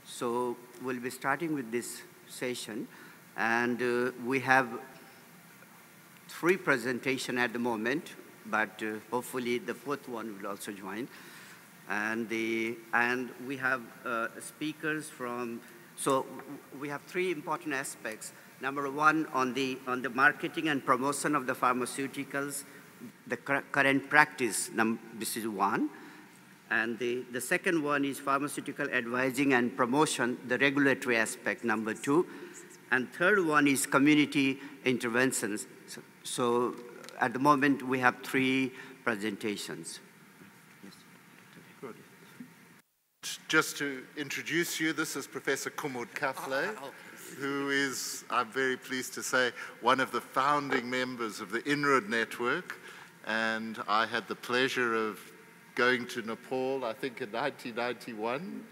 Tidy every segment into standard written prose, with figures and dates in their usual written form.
So we'll be starting with this session, and we have 3 presentations at the moment, but hopefully the 4th one will also join. And we have speakers from. So we have 3 important aspects. Number 1, on the marketing and promotion of the pharmaceuticals, the current practice. This is 1. And the second one is pharmaceutical advising and promotion, the regulatory aspect, number 2. And third one is community interventions. So at the moment, we have 3 presentations. Yes. Good. Just to introduce you, this is Professor Kumud Kafle, who is, I'm very pleased to say, one of the founding members of the Inroad Network. And I had the pleasure of going to Nepal, I think in 1991.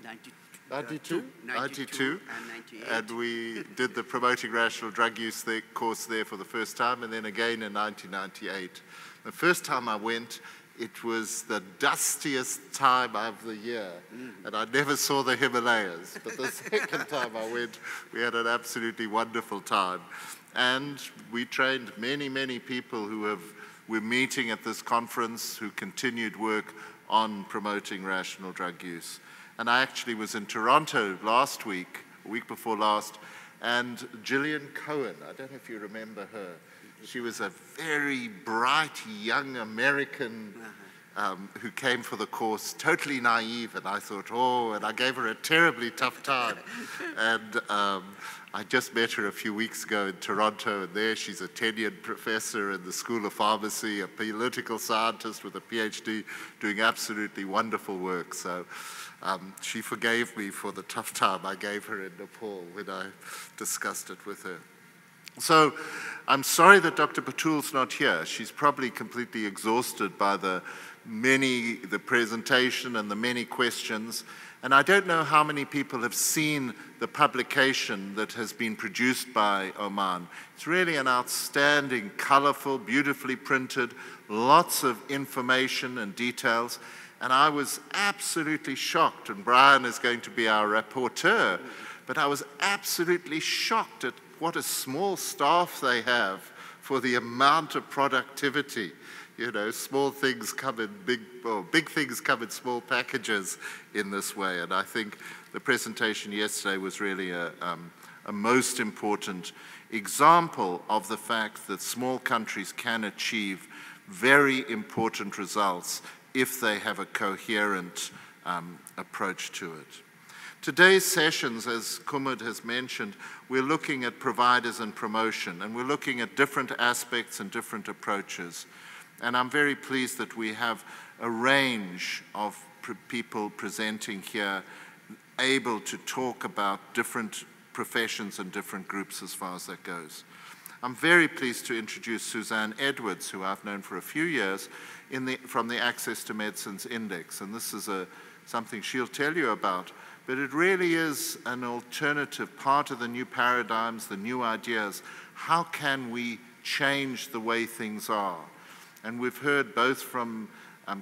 92? And 98. And we did the Promoting Rational Drug Use course there for the first time, and then again in 1998. The first time I went, it was the dustiest time of the year, and I never saw the Himalayas. But the second time I went, we had an absolutely wonderful time. And we trained many, many people who we're meeting at this conference who continued work on promoting rational drug use. And I actually was in Toronto last week, a week before last, and Gillian Cohen, I don't know if you remember her, she was a very bright young American who came for the course, totally naive, and I thought, oh, and I gave her a terribly tough time. And I just met her a few weeks ago in Toronto, and there she's a tenured professor in the School of Pharmacy, a political scientist with a PhD, doing absolutely wonderful work. So she forgave me for the tough time I gave her in Nepal when I discussed it with her. So I'm sorry that Dr. Batul's not here. She's probably completely exhausted by the presentation and the many questions. And I don't know how many people have seen the publication that has been produced by Oman. It's really an outstanding, colorful, beautifully printed, lots of information and details. And I was absolutely shocked, and Brian is going to be our rapporteur, but I was absolutely shocked at what a small staff they have for the amount of productivity. You know, small things come in big things come in small packages in this way. And I think the presentation yesterday was really a most important example of the fact that small countries can achieve very important results if they have a coherent approach to it. Today's sessions, as Kumud has mentioned, we're looking at providers and promotion, and we're looking at different aspects and different approaches. And I'm very pleased that we have a range of people presenting here, able to talk about different professions and different groups as far as that goes. I'm very pleased to introduce Suzanne Edwards, who I've known for a few years from the Access to Medicines Index. And this is something she'll tell you about. But it really is an alternative, part of the new paradigms, the new ideas. How can we change the way things are? And we've heard both from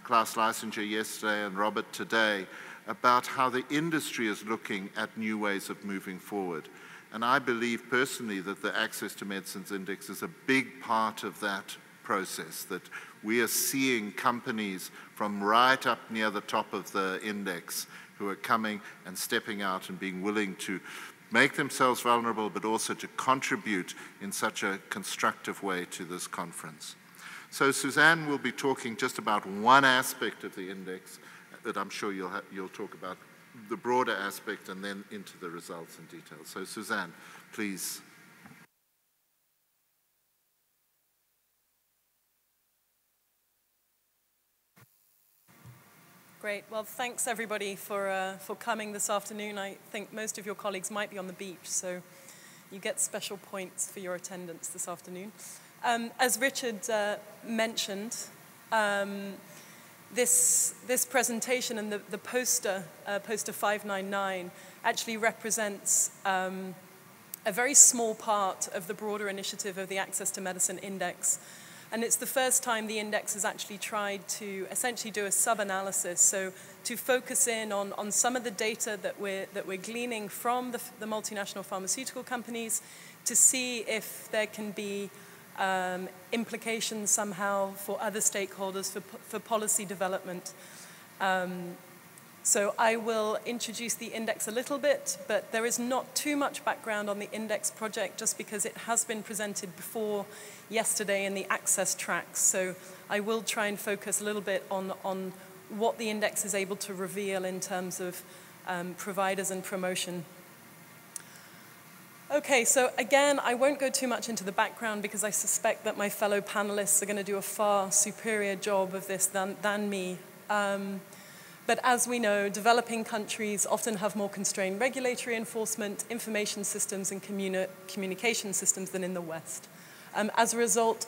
Klaus Leisinger yesterday and Robert today about how the industry is looking at new ways of moving forward. And I believe personally that the Access to Medicines Index is a big part of that process, that we are seeing companies from right up near the top of the index who are coming and stepping out and being willing to make themselves vulnerable, but also to contribute in such a constructive way to this conference. So Suzanne will be talking just about one aspect of the index, that I'm sure you'll talk about the broader aspect and then into the results and details. So Suzanne, please. Great. Well, thanks everybody for coming this afternoon. I think most of your colleagues might be on the beach, so you get special points for your attendance this afternoon. As Richard mentioned, this presentation and the poster 599, actually represents a very small part of the broader initiative of the Access to Medicine Index. And it's the first time the index has actually tried to essentially do a sub-analysis, so to focus in on some of the data that we're gleaning from the multinational pharmaceutical companies to see if there can be implications somehow for other stakeholders for policy development. So I will introduce the index a little bit, but there is not too much background on the index project just because it has been presented before yesterday in the access tracks. So I will try and focus a little bit on what the index is able to reveal in terms of providers and promotion. Okay, so again, I won't go too much into the background because I suspect that my fellow panelists are going to do a far superior job of this than me. But as we know, developing countries often have more constrained regulatory enforcement, information systems, and communication systems than in the West. As a result,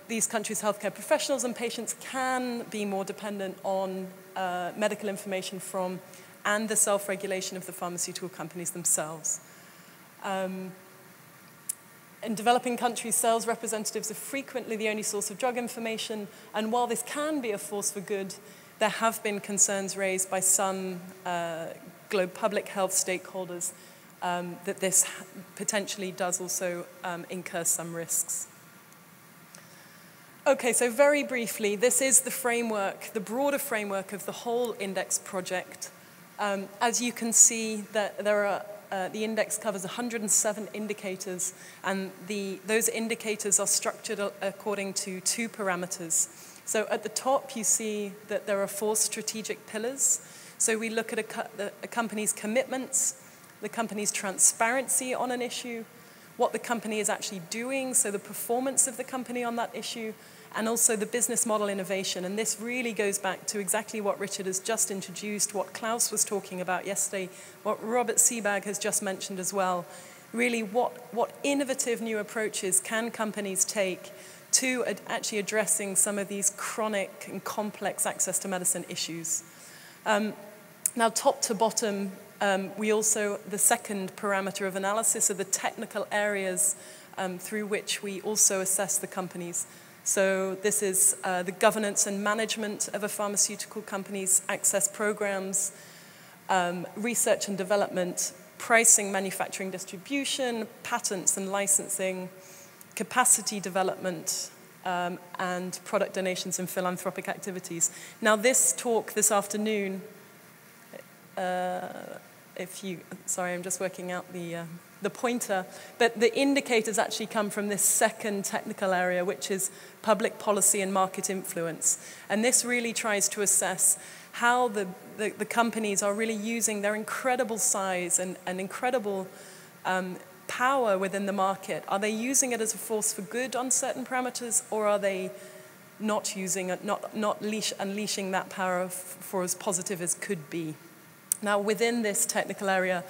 these countries' healthcare professionals and patients can be more dependent on medical information from and the self-regulation of the pharmaceutical companies themselves. In developing countries, sales representatives are frequently the only source of drug information, and while this can be a force for good, there have been concerns raised by some global public health stakeholders that this potentially does also incur some risks. Okay, so very briefly, this is the framework, the broader framework of the whole index project. As you can see, that there are the index covers 107 indicators, and those indicators are structured according to 2 parameters. So at the top, you see that there are 4 strategic pillars. So we look at a company's commitments, the company's transparency on an issue, what the company is actually doing, so the performance of the company on that issue, and also the business model innovation. And this really goes back to exactly what Richard has just introduced, what Klaus was talking about yesterday, what Robert Seebag has just mentioned as well. Really, what innovative new approaches can companies take to actually addressing some of these chronic and complex access to medicine issues. Now, top to bottom, we also, the second parameter of analysis are the technical areas through which we also assess the companies. So this is the governance and management of a pharmaceutical company's access programs, research and development, pricing, manufacturing, distribution, patents and licensing, capacity development, and product donations and philanthropic activities. Now this talk this afternoon, sorry, I'm just working out the pointer, but the indicators actually come from this second technical area, which is public policy and market influence. And this really tries to assess how the companies are really using their incredible size and incredible power within the market. Are they using it as a force for good on certain parameters, or are they not using it, unleashing that power for as positive as could be? Now, within this technical area,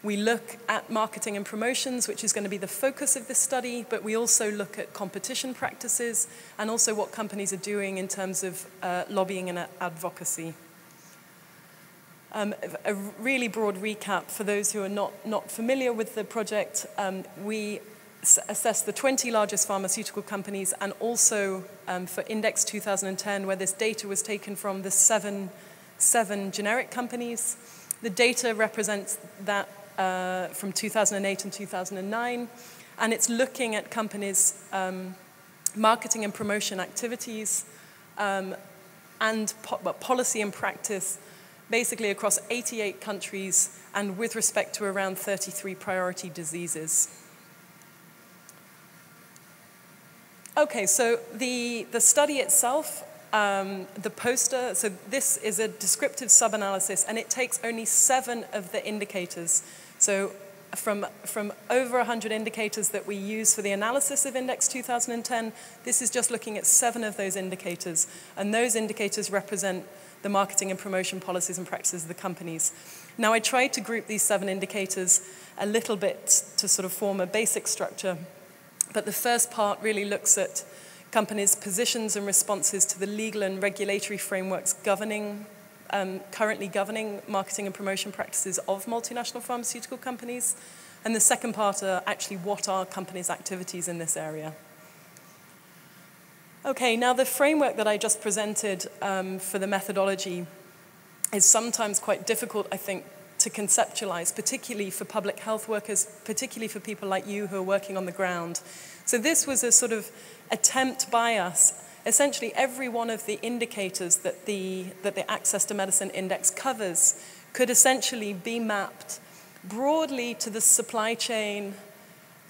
we look at marketing and promotions, which is going to be the focus of this study, but we also look at competition practices and also what companies are doing in terms of lobbying and advocacy. A really broad recap for those who are not familiar with the project. We assess the 20 largest pharmaceutical companies, and also for Index 2010, where this data was taken from the seven generic companies. The data represents that from 2008 and 2009, and it's looking at companies' marketing and promotion activities and policy and practice, basically across 88 countries and with respect to around 33 priority diseases. Okay, so the study itself, the poster, so this is a descriptive sub-analysis, and it takes only 7 of the indicators. So from over 100 indicators that we use for the analysis of Index 2010, this is just looking at 7 of those indicators, and those indicators represent the marketing and promotion policies and practices of the companies. Now, I tried to group these 7 indicators a little bit to sort of form a basic structure, but the first part really looks at companies' positions and responses to the legal and regulatory frameworks currently governing marketing and promotion practices of multinational pharmaceutical companies. And the second part are actually what are companies' activities in this area. Okay, now the framework that I just presented for the methodology is sometimes quite difficult, I think, to conceptualize, particularly for public health workers, particularly for people like you who are working on the ground. So this was a sort of attempt by us. Essentially, every one of the indicators that the Access to Medicine Index covers could essentially be mapped broadly to the supply chain,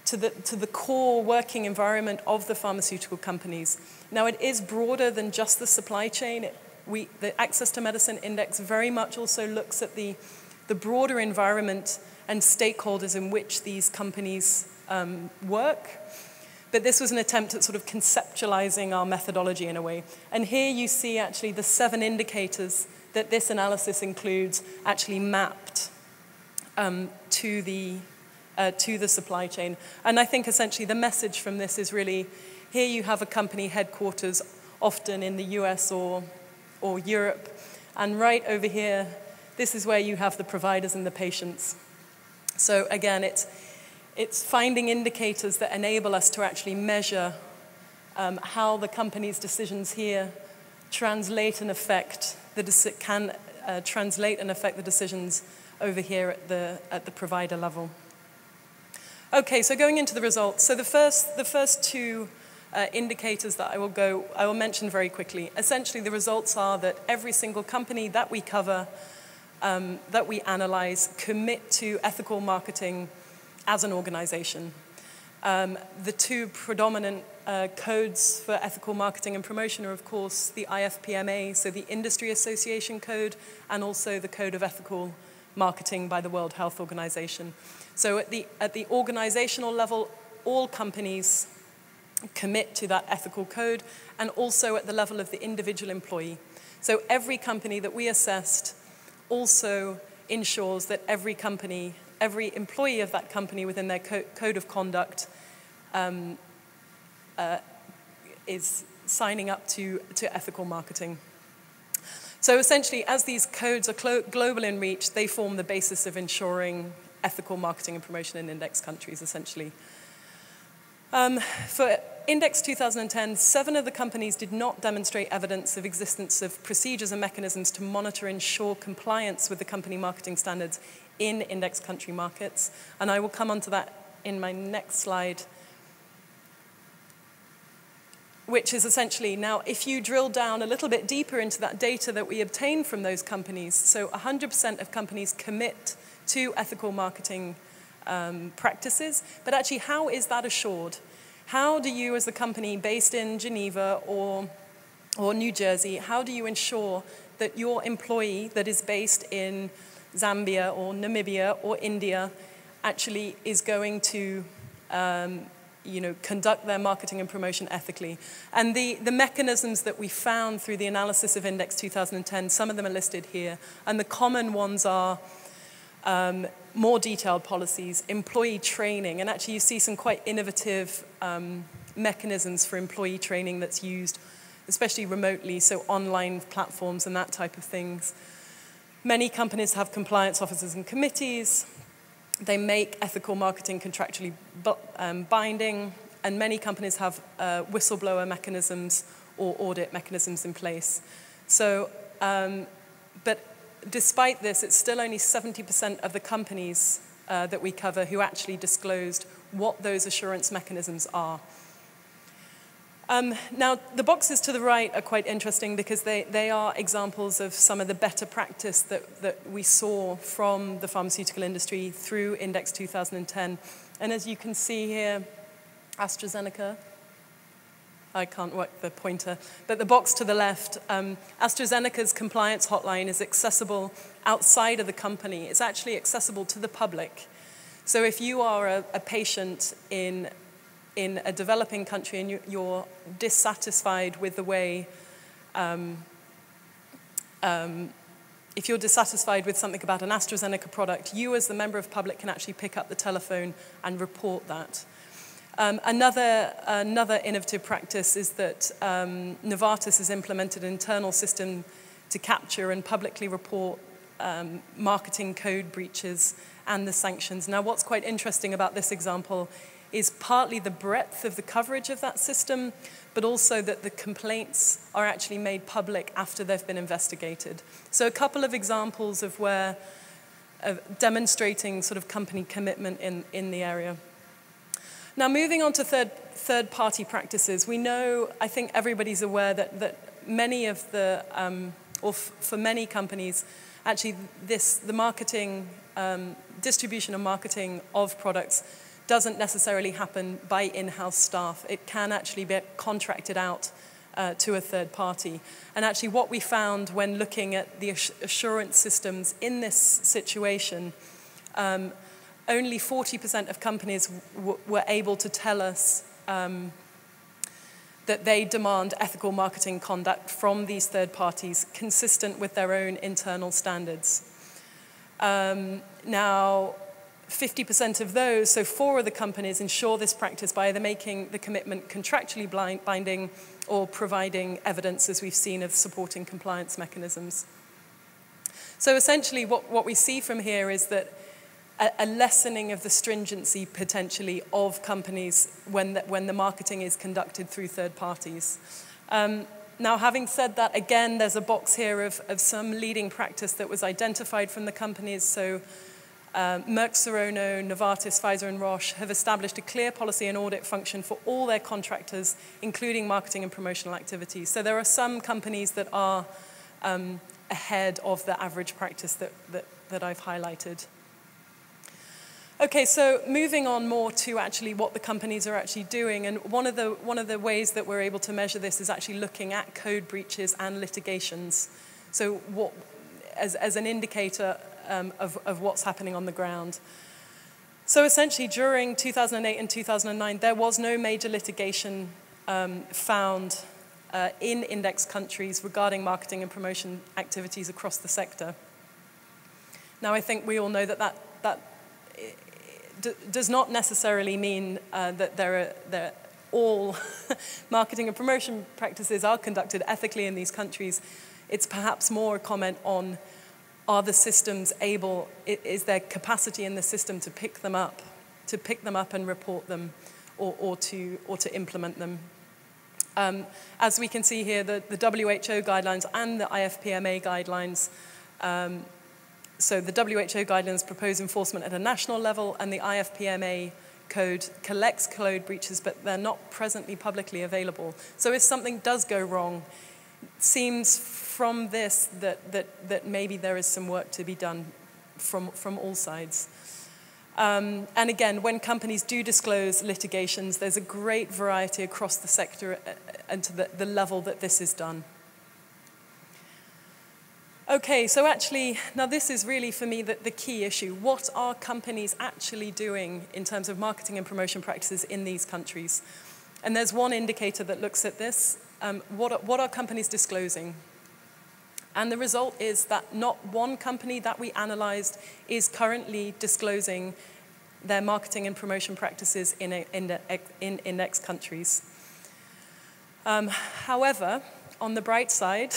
to the core working environment of the pharmaceutical companies. Now, it is broader than just the supply chain. The Access to Medicine Index very much also looks at the broader environment and stakeholders in which these companies work. But this was an attempt at sort of conceptualizing our methodology in a way. And here you see actually the 7 indicators that this analysis includes actually mapped to the supply chain. And I think essentially the message from this is really, here you have a company headquarters often in the US or Europe, and right over here, this is where you have the providers and the patients. So again, it's finding indicators that enable us to actually measure how the company's decisions here translate and affect the decisions over here at the provider level. Okay, so going into the results. So the first 2 indicators that I will mention very quickly. Essentially, the results are that every single company that we cover, that we analyze, commit to ethical marketing as an organization. The 2 predominant codes for ethical marketing and promotion are, of course, the IFPMA, so the Industry Association Code, and also the Code of Ethical Marketing by the World Health Organization. So at the organizational level, all companies commit to that ethical code, and also at the level of the individual employee. So every company that we assessed also ensures that every employee of that company within their code of conduct is signing up to ethical marketing. So essentially, as these codes are global in reach, they form the basis of ensuring ethical marketing and promotion in index countries, essentially. For Index 2010, 7 of the companies did not demonstrate evidence of existence of procedures and mechanisms to monitor and ensure compliance with the company marketing standards in index country markets. And I will come on to that in my next slide, which is essentially, now if you drill down a little bit deeper into that data that we obtain from those companies, so 100% of companies commit to ethical marketing practices, but actually how is that assured? How do you, as a company based in Geneva or New Jersey, how do you ensure that your employee that is based in Zambia or Namibia or India actually is going to conduct their marketing and promotion ethically? And the mechanisms that we found through the analysis of Index 2010, some of them are listed here, and the common ones are more detailed policies, employee training, and actually you see some quite innovative mechanisms for employee training that's used, especially remotely, so online platforms and that type of things. Many companies have compliance officers and committees. They make ethical marketing contractually binding, and many companies have whistleblower mechanisms or audit mechanisms in place. So, but despite this, it's still only 70% of the companies that we cover who actually disclosed what those assurance mechanisms are. Now, the boxes to the right are quite interesting because they are examples of some of the better practice that we saw from the pharmaceutical industry through Index 2010. And as you can see here, AstraZeneca, I can't work the pointer, but the box to the left, AstraZeneca's compliance hotline is accessible outside of the company. It's actually accessible to the public. So if you are a patient in a developing country and you're dissatisfied with the way, if you're dissatisfied with something about an AstraZeneca product, you as the member of public can actually pick up the telephone and report that. Another innovative practice is that Novartis has implemented an internal system to capture and publicly report marketing code breaches and the sanctions. Now, what's quite interesting about this example is partly the breadth of the coverage of that system, but also that the complaints are actually made public after they've been investigated. So a couple of examples of where, demonstrating sort of company commitment in the area. Now, moving on to third-party practices, we know, I think everybody's aware that many of the, for many companies, actually the marketing, distribution and marketing of products doesn't necessarily happen by in-house staff. It can actually be contracted out to a third party. And actually what we found when looking at the assurance systems in this situation, only 40% of companies were able to tell us that they demand ethical marketing conduct from these third parties consistent with their own internal standards. Now, 50% of those, so 4 of the companies, ensure this practice by either making the commitment contractually binding or providing evidence, as we've seen, of supporting compliance mechanisms. So essentially what we see from here is that a lessening of the stringency potentially of companies when the marketing is conducted through third parties. Now, having said that, again, there's a box here of some leading practice that was identified from the companies. So Merck, Serono, Novartis, Pfizer, and Roche have established a clear policy and audit function for all their contractors, including marketing and promotional activities. So there are some companies that are ahead of the average practice that I've highlighted. Okay, so moving on more to actually what the companies are actually doing, and one of the ways that we're able to measure this is actually looking at code breaches and litigations. So what, as an indicator of what's happening on the ground. So essentially, during 2008 and 2009, there was no major litigation found in index countries regarding marketing and promotion activities across the sector. Now, I think we all know that does not necessarily mean that all marketing and promotion practices are conducted ethically in these countries. It's perhaps more a comment on, are the systems able, is there capacity in the system to pick them up and report them, or to implement them? As we can see here, the WHO guidelines and the IFPMA guidelines, so the WHO guidelines propose enforcement at a national level, and the IFPMA code collects code breaches, but they're not presently publicly available. So if something does go wrong, it seems from this that maybe there is some work to be done from all sides. And again, when companies do disclose litigations, there's a great variety across the sector and to the level that this is done. Okay, so actually, now this is really for me the key issue. What are companies actually doing in terms of marketing and promotion practices in these countries? And there's one indicator that looks at this. What are companies disclosing? And the result is that not one company that we analyzed is currently disclosing their marketing and promotion practices in index countries. However, on the bright side,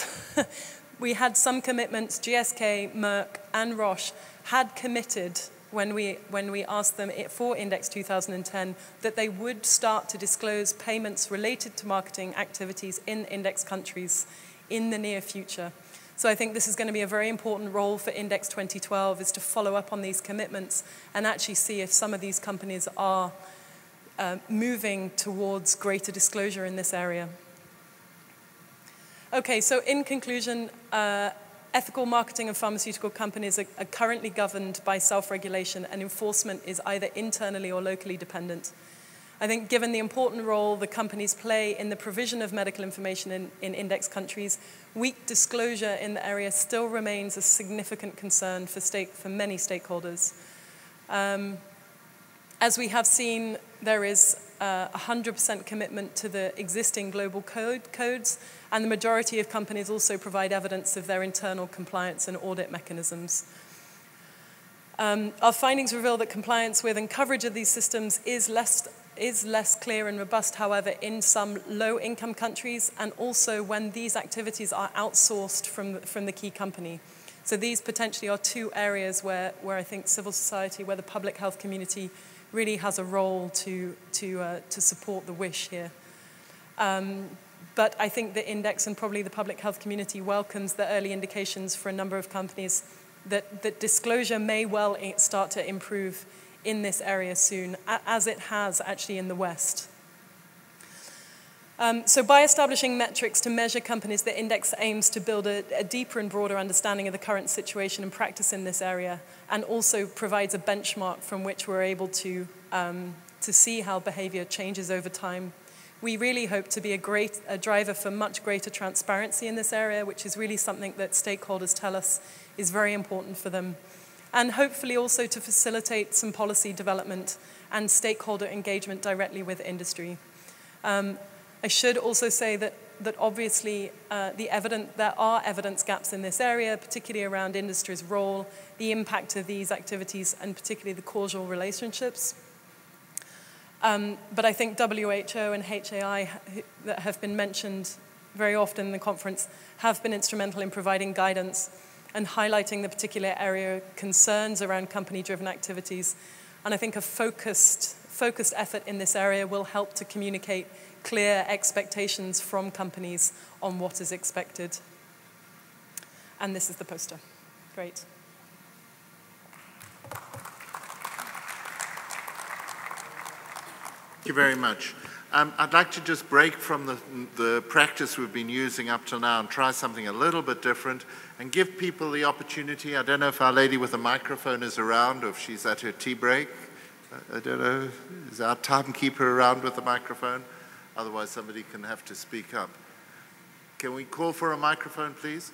we had some commitments. GSK, Merck, and Roche had committed when we asked them for Index 2010 that they would start to disclose payments related to marketing activities in index countries in the near future. So I think this is going to be a very important role for Index 2012, is to follow up on these commitments and actually see if some of these companies are moving towards greater disclosure in this area. Okay, so in conclusion, ethical marketing of pharmaceutical companies are currently governed by self-regulation, and enforcement is either internally or locally dependent. I think given the important role the companies play in the provision of medical information in index countries, weak disclosure in the area still remains a significant concern for many stakeholders. As we have seen, there is 100% commitment to the existing global codes, and the majority of companies also provide evidence of their internal compliance and audit mechanisms. Our findings reveal that compliance with and coverage of these systems is less clear and robust, however, in some low-income countries, and also when these activities are outsourced from the key company. So these potentially are two areas where I think civil society, where the public health community really has a role to support the wish here. But I think the index and probably the public health community welcomes the early indications for a number of companies that disclosure may well start to improve in this area soon, as it has actually in the West. So by establishing metrics to measure companies, the index aims to build a deeper and broader understanding of the current situation and practice in this area, and also provides a benchmark from which we're able to see how behavior changes over time. We really hope to be a driver for much greater transparency in this area, which is really something that stakeholders tell us is very important for them. And hopefully also to facilitate some policy development and stakeholder engagement directly with industry. I should also say that obviously there are evidence gaps in this area, particularly around industry's role, the impact of these activities, and particularly the causal relationships. But I think WHO and HAI, that have been mentioned very often in the conference, have been instrumental in providing guidance and highlighting the particular area concerns around company-driven activities. And I think a focused effort in this area will help to communicate clear expectations from companies on what is expected. And this is the poster. Great. Thank you very much. I'd like to just break from the practice we've been using up till now and try something a little bit different and give people the opportunity. I don't know if our lady with the microphone is around or if she's at her tea break. I don't know. Is our timekeeper around with the microphone? Otherwise, somebody can have to speak up. Can we call for a microphone, please?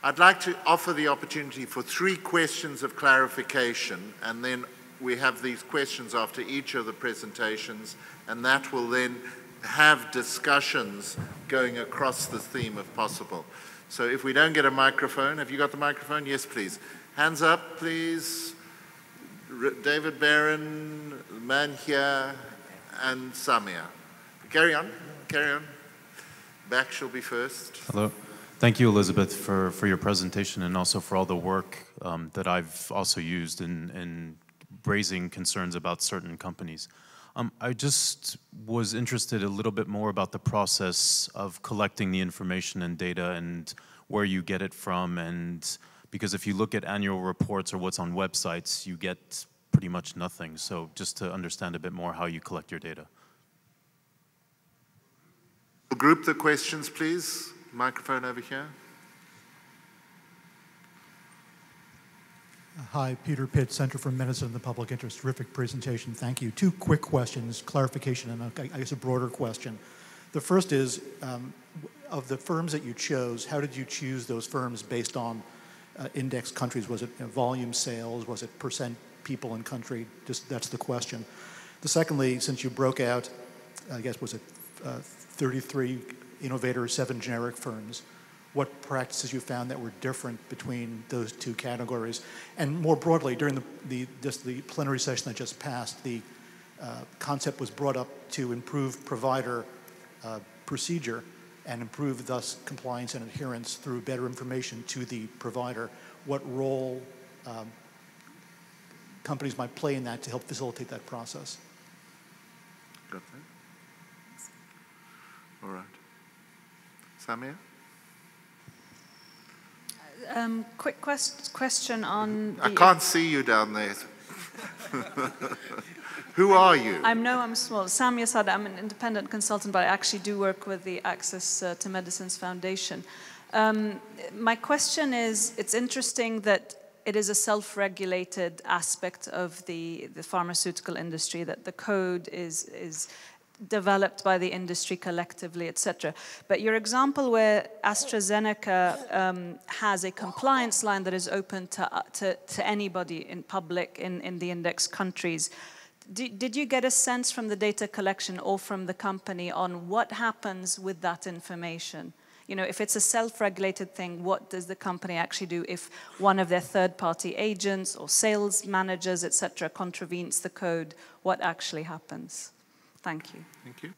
I'd like to offer the opportunity for 3 questions of clarification, and then we have these questions after each of the presentations, and that will then have discussions going across the theme if possible. So if we don't get a microphone, have you got the microphone? Yes, please. Hands up, please. David Barron, the man here, and Samia. Carry on, carry on. Back shall be first. Hello. Thank you, Elizabeth, for your presentation and also for all the work that I've also used in raising concerns about certain companies. I just was interested a little bit more about the process of collecting the information and data and where you get it from, and because if you look at annual reports or what's on websites, you get pretty much nothing. So just to understand a bit more how you collect your data. Group the questions, please. Microphone over here. Hi, Peter Pitt, Center for Medicine and the Public Interest. Terrific presentation, thank you. 2 quick questions, clarification, and I guess a broader question. The first is, of the firms that you chose, how did you choose those firms based on index countries? Was it volume sales? Was it percent people in country? Just that's the question. Secondly, since you broke out, I guess, was it 33 innovators, 7 generic firms, what practices you found that were different between those 2 categories? And more broadly, during the plenary session that just passed, the concept was brought up to improve provider procedure and improve thus compliance and adherence through better information to the provider. What role companies might play in that to help facilitate that process? Got that? All right. Samia? Quick question on... I can't see you down there. Who are you? I'm small. Samia Sada, I'm an independent consultant, but I actually do work with the Access to Medicines Foundation. My question is, it's interesting that it is a self-regulated aspect of the pharmaceutical industry, that the code is developed by the industry collectively, etc. But your example where AstraZeneca has a compliance line that is open to anybody in public in the index countries, did you get a sense from the data collection or from the company on what happens with that information? You know, if it's a self-regulated thing, what does the company actually do if one of their third-party agents or sales managers, etc., contravenes the code? What actually happens? Thank you. Thank you.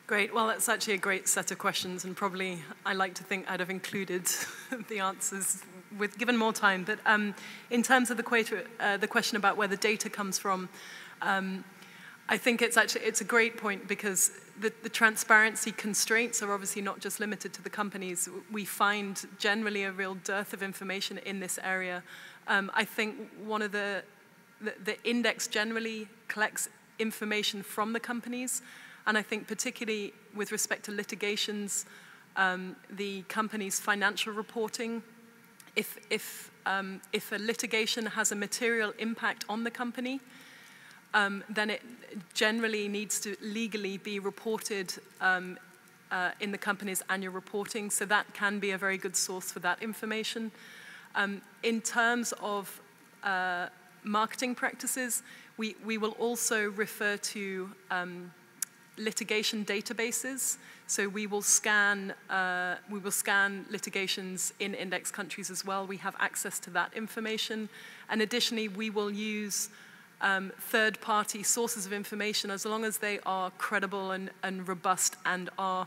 Great. Well, that's actually a great set of questions, and probably I like to think I'd have included the answers given more time, but in terms of the question about where the data comes from, I think it's a great point, because the transparency constraints are obviously not just limited to the companies. We find generally a real dearth of information in this area. I think one of the index generally collects information from the companies, and I think particularly with respect to litigations, the company's financial reporting, if a litigation has a material impact on the company, then it generally needs to legally be reported in the company's annual reporting, so that can be a very good source for that information. In terms of marketing practices, we will also refer to litigation databases. So we will scan litigations in index countries as well. We have access to that information, and additionally, we will use third-party sources of information as long as they are credible and robust and are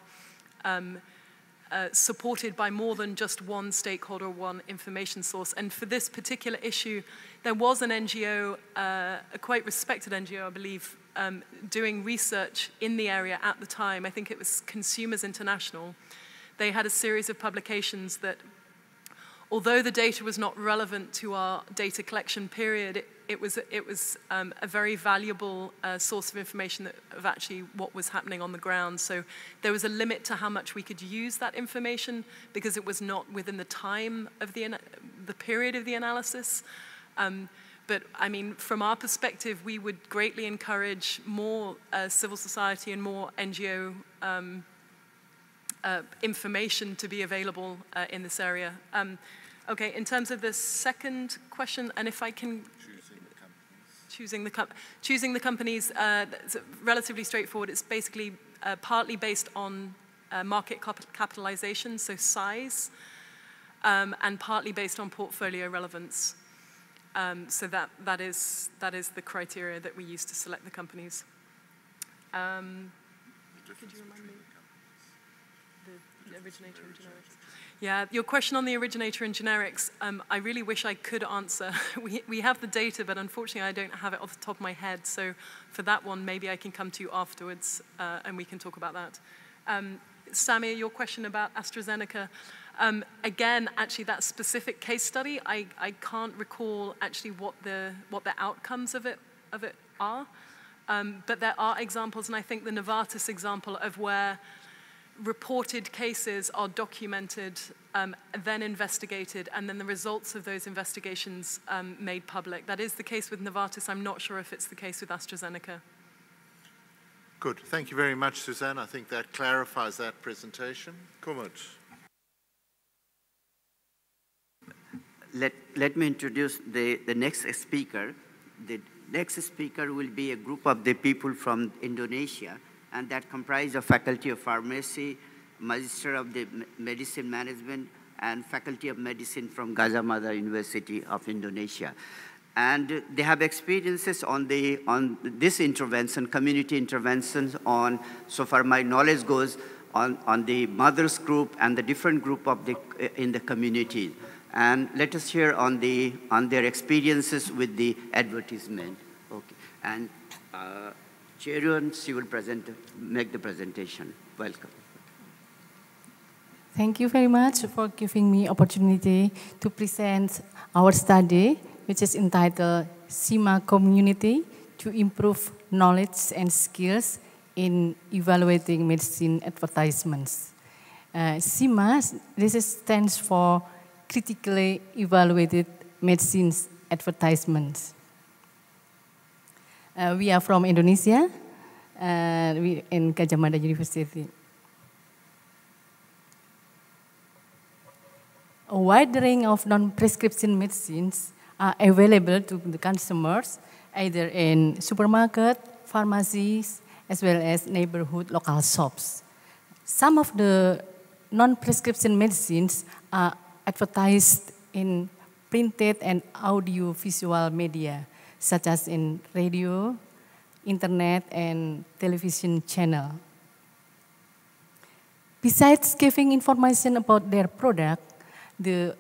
supported by more than just one stakeholder, one information source. And for this particular issue, there was an NGO, a quite respected NGO, I believe, doing research in the area at the time. I think it was Consumers International. They had a series of publications that, although the data was not relevant to our data collection period, it was a very valuable source of information of actually what was happening on the ground. So there was a limit to how much we could use that information because it was not within the time of the period of the analysis. But I mean, from our perspective, we would greatly encourage more civil society and more NGO information to be available in this area. Okay, in terms of the second question, and if I can... Choosing the companies, it's relatively straightforward. It's basically partly based on market capitalization, so size, and partly based on portfolio relevance. So that is the criteria that we use to select the companies. Could you remind me? The originator and generics. Yeah, your question on the originator and generics, I really wish I could answer. We have the data, but unfortunately I don't have it off the top of my head. So for that one, maybe I can come to you afterwards and we can talk about that. Samir, your question about AstraZeneca. Again, actually that specific case study, I can't recall actually what the outcomes of it are. But there are examples, and I think the Novartis example of where reported cases are documented, then investigated, and then the results of those investigations made public. That is the case with Novartis. I'm not sure if it's the case with AstraZeneca. Good. Thank you very much, Suzanne. I think that clarifies that presentation. Kumut. Let me introduce the next speaker. The next speaker will be a group of the people from Indonesia, and that comprise of Faculty of Pharmacy, Magister of the Medicine Management, and Faculty of Medicine from Gajah Mada University of Indonesia. And they have experiences on this intervention, community interventions on, so far my knowledge goes, on the mothers group and the different group of in the community. And let us hear on their experiences with the advertisement. Okay. And Chairun, she will make the presentation. Welcome. Thank you very much for giving me opportunity to present our study, which is entitled CEMA-Community to Improve Knowledge and Skills in Evaluating Medicine Advertisements. CEMA, stands for Critically Evaluated Medicines Advertisements. We are from Indonesia, we in Gajah Mada University. A wide range of non-prescription medicines are available to the consumers, either in supermarket, pharmacies, as well as neighborhood local shops. Some of the non-prescription medicines are advertised in printed and audio-visual media, such as in radio, internet, and television channel. Besides giving information about their product, the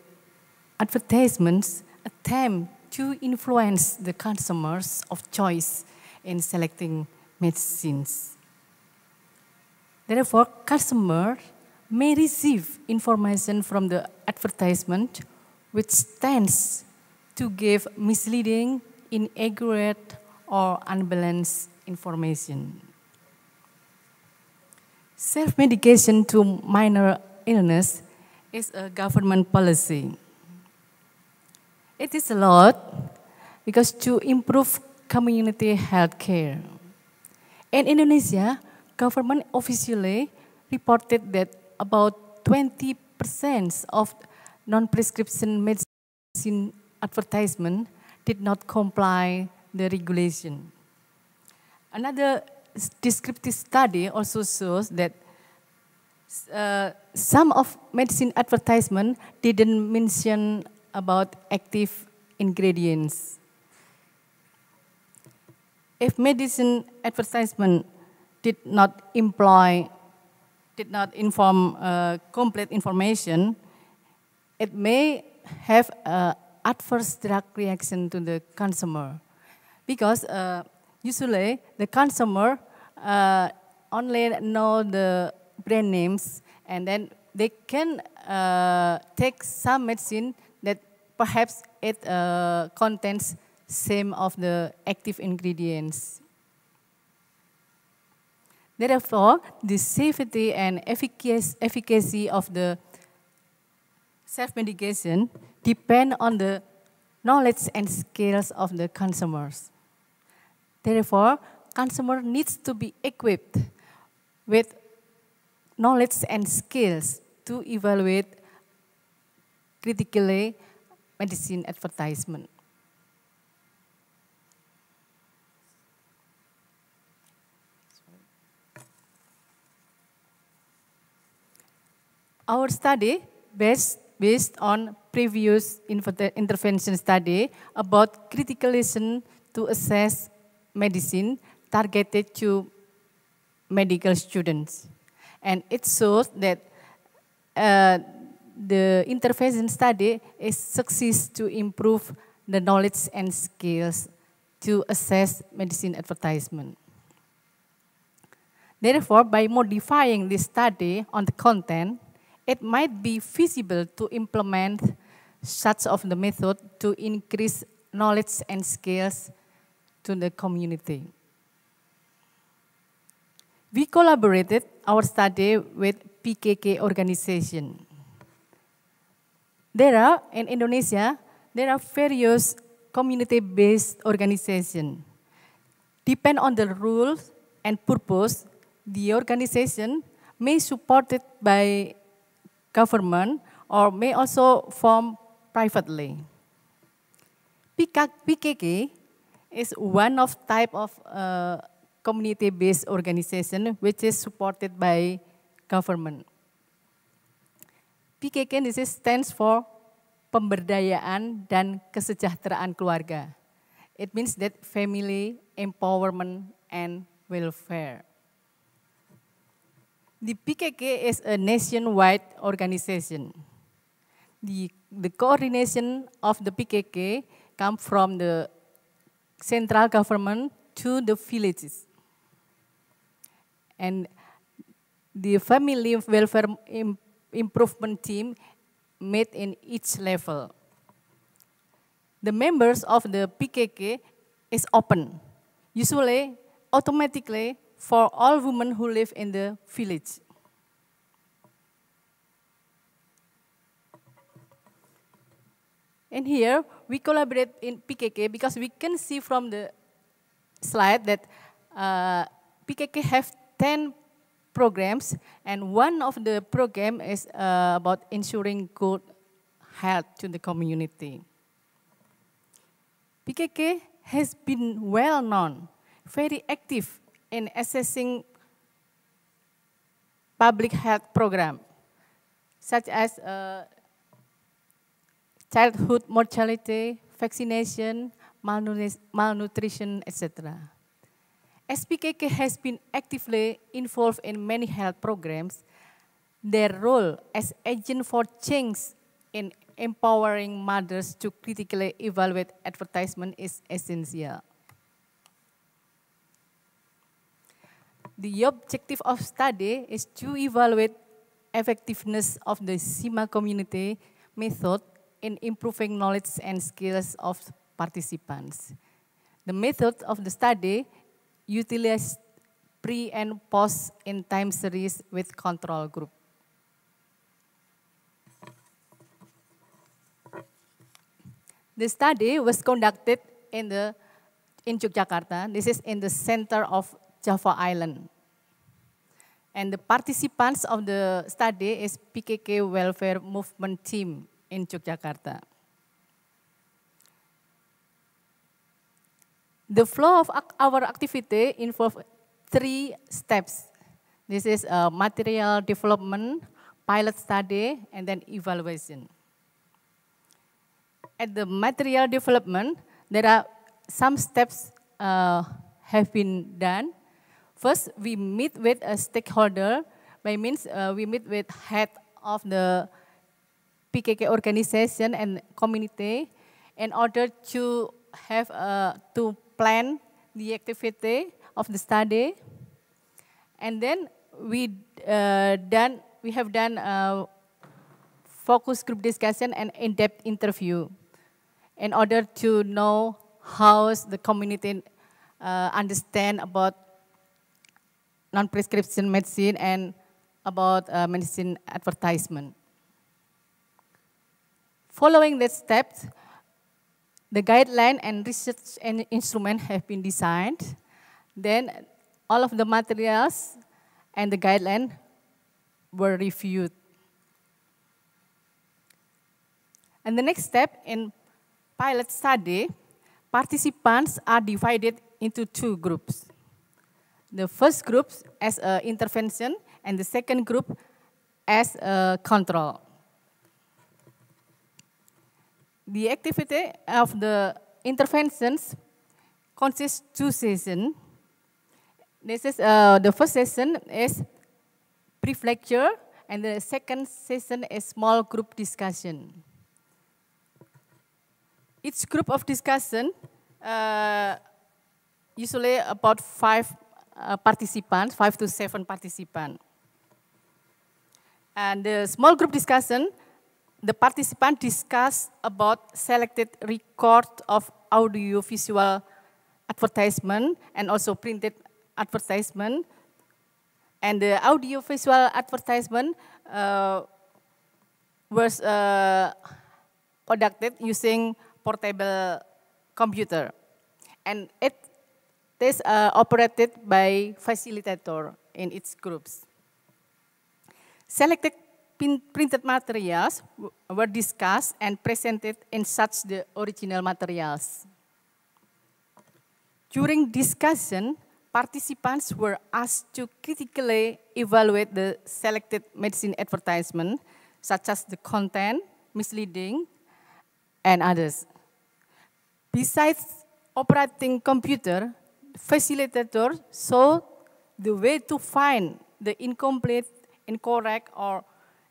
advertisements attempt to influence the consumers of choice in selecting medicines. Therefore, customers may receive information from the advertisement which tends to give misleading, inaccurate, or unbalanced information. Self-medication to minor illness is a government policy. It is a lot because to improve community health care. In Indonesia, government officially reported that about 20% of non-prescription medicine advertisement did not comply the regulation. Another descriptive study also shows that some of medicine advertisement didn't mention about active ingredients. If medicine advertisement did not inform complete information, it may have adverse drug reaction to the consumer. Because usually the consumer only know the brand names, and then they can take some medicine that perhaps it contains same of the active ingredients. Therefore, the safety and efficacy of the self-medication depend on the knowledge and skills of the consumers. Therefore, consumer needs to be equipped with knowledge and skills to evaluate critically medicine advertisement. Our study, based on previous intervention study about criticalization to assess medicine targeted to medical students. And it shows that the intervention study is success to improve the knowledge and skills to assess medicine advertisement. Therefore, by modifying this study on the content, it might be feasible to implement such of the method to increase knowledge and skills to the community. We collaborated our study with PKK organization. In Indonesia, there are various community-based organizations. Depend on the rules and purpose, the organization may supported by government or may also form privately. PKK is one of type of community-based organization which is supported by government. PKK stands for Pemberdayaan dan Kesejahteraan Keluarga. It means that family, empowerment, and welfare. The PKK is a nationwide organization. The coordination of the PKK comes from the central government to the villages. And the family welfare improvement team made in each level. The members of the PKK is open, usually automatically for all women who live in the village. And here we collaborate in PKK because we can see from the slide that PKK have 10 programs, and one of the program is about ensuring good health to the community. PKK has been well known, very active in assessing public health program, such as childhood mortality, vaccination, malnutrition, etc. As PKK has been actively involved in many health programs, their role as agent for change in empowering mothers to critically evaluate advertisement is essential. The objective of study is to evaluate effectiveness of the CEMA-Community method in improving knowledge and skills of participants. The method of the study utilized pre and post in time series with control group. The study was conducted in Yogyakarta. This is in the center of Java Island. And the participants of the study is PKK Welfare Movement Team in Yogyakarta. The flow of our activity involved 3 steps. This is material development, pilot study, and then evaluation. At the material development, there are some steps have been done. First, we meet with a stakeholder. By means, we meet with head of the PKK organization and community in order to have to plan the activity of the study. And then we have done focus group discussion and in-depth interview in order to know how the community understand about non-prescription medicine and about medicine advertisement. Following that step, the guideline and research and instrument have been designed. Then all of the materials and the guideline were reviewed. And the next step in pilot study, participants are divided into 2 groups. The first group as an intervention and the second group as a control. The activity of the interventions consists 2 sessions. This is the first session is brief lecture, and the second session is small group discussion. Each group of discussion usually about 5 participants, 5 to 7 participants. And the small group discussion, the participants discuss about selected record of audio-visual advertisement and also printed advertisement. And the audio-visual advertisement was conducted using portable computer. And it is operated by facilitator in its groups. Selected printed materials were discussed and presented in such the original materials. During discussion, participants were asked to critically evaluate the selected medicine advertisement, such as the content, misleading, and others. Besides operating computer, facilitator saw the way to find the incomplete, incorrect,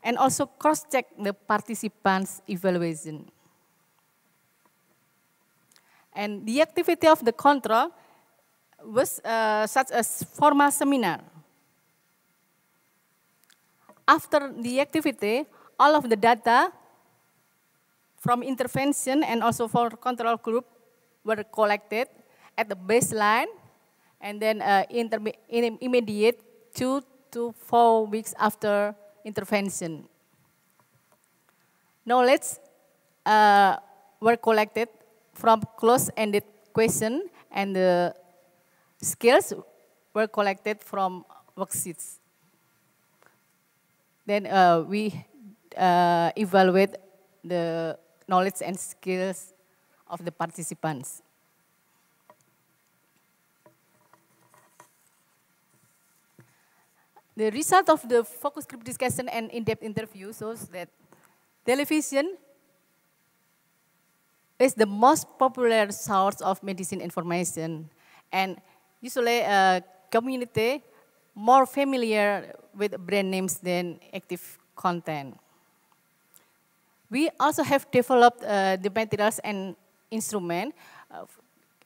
and also cross-check the participants' evaluation. And the activity of the control was such as formal seminar. After the activity, all of the data from intervention and also for control group were collected at the baseline and then immediate 2 to 4 weeks after intervention. Knowledge were collected from close-ended question, and the skills were collected from worksheets. Then we evaluate the knowledge and skills of the participants. The result of the focus group discussion and in-depth interview shows that television is the most popular source of medicine information, and usually community more familiar with brand names than active content. We also have developed the materials and instrument,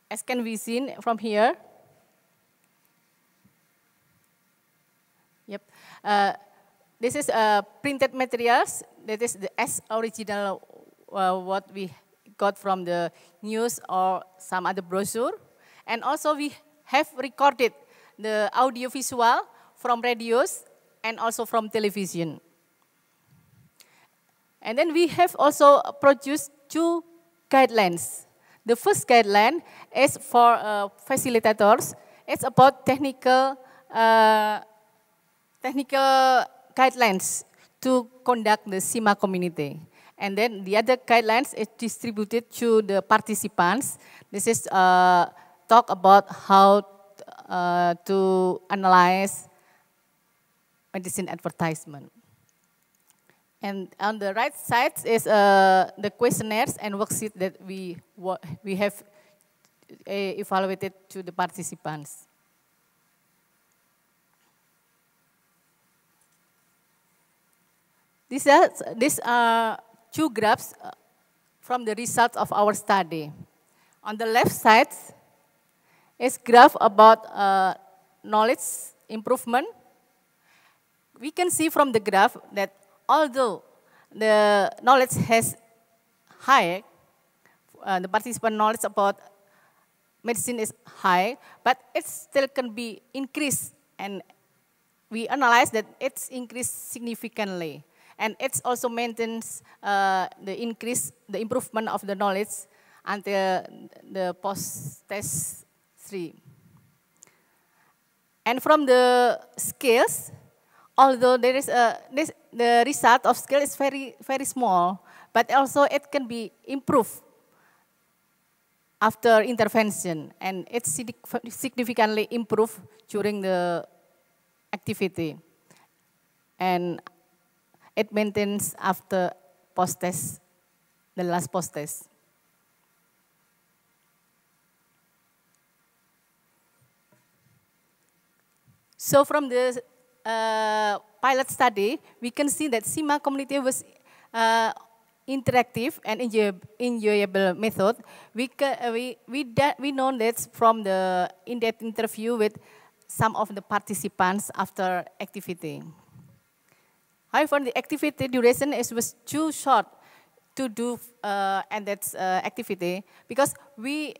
as can be seen from here. Yep. This is printed materials. That is the as original what we got from the news or some other brochure. And also we have recorded the audio visual from radios and also from television. And then we have also produced 2 guidelines. The first guideline is for facilitators. It's about technical guidelines to conduct the CEMA-Community. And then the other guidelines is distributed to the participants. This is talk about how to analyze medicine advertisement. And on the right side is the questionnaires and worksheet that we have evaluated to the participants. These are 2 graphs from the results of our study. On the left side is graph about knowledge improvement. We can see from the graph that although the knowledge has high, the participant knowledge about medicine is high, but it still can be increased, and we analyze that it's increased significantly. And it also maintains the improvement of the knowledge until the post-test 3. And from the scales, although there is the result of scale is very, very small, but also it can be improved after intervention, and it's significantly improved during the activity. And it maintains after post-test, the last post-test. So from the pilot study, we can see that CEMA-Community was interactive and enjoyable method. We know that from the in-depth interview with some of the participants after activity. However, the activity duration was too short to do and that's activity, because we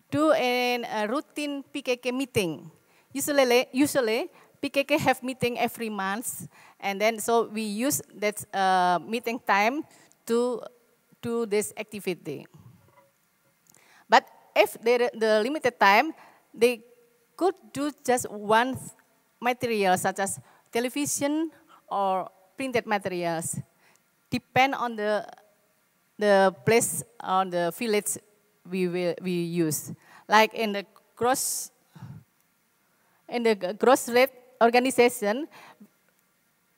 do a routine PKK meeting. Usually PKK have meeting every month, and then so we use that meeting time to do this activity. But if the limited time, they could do just one material, such as television or printed materials, depend on the place or the village we use. Like in the gross rate organization,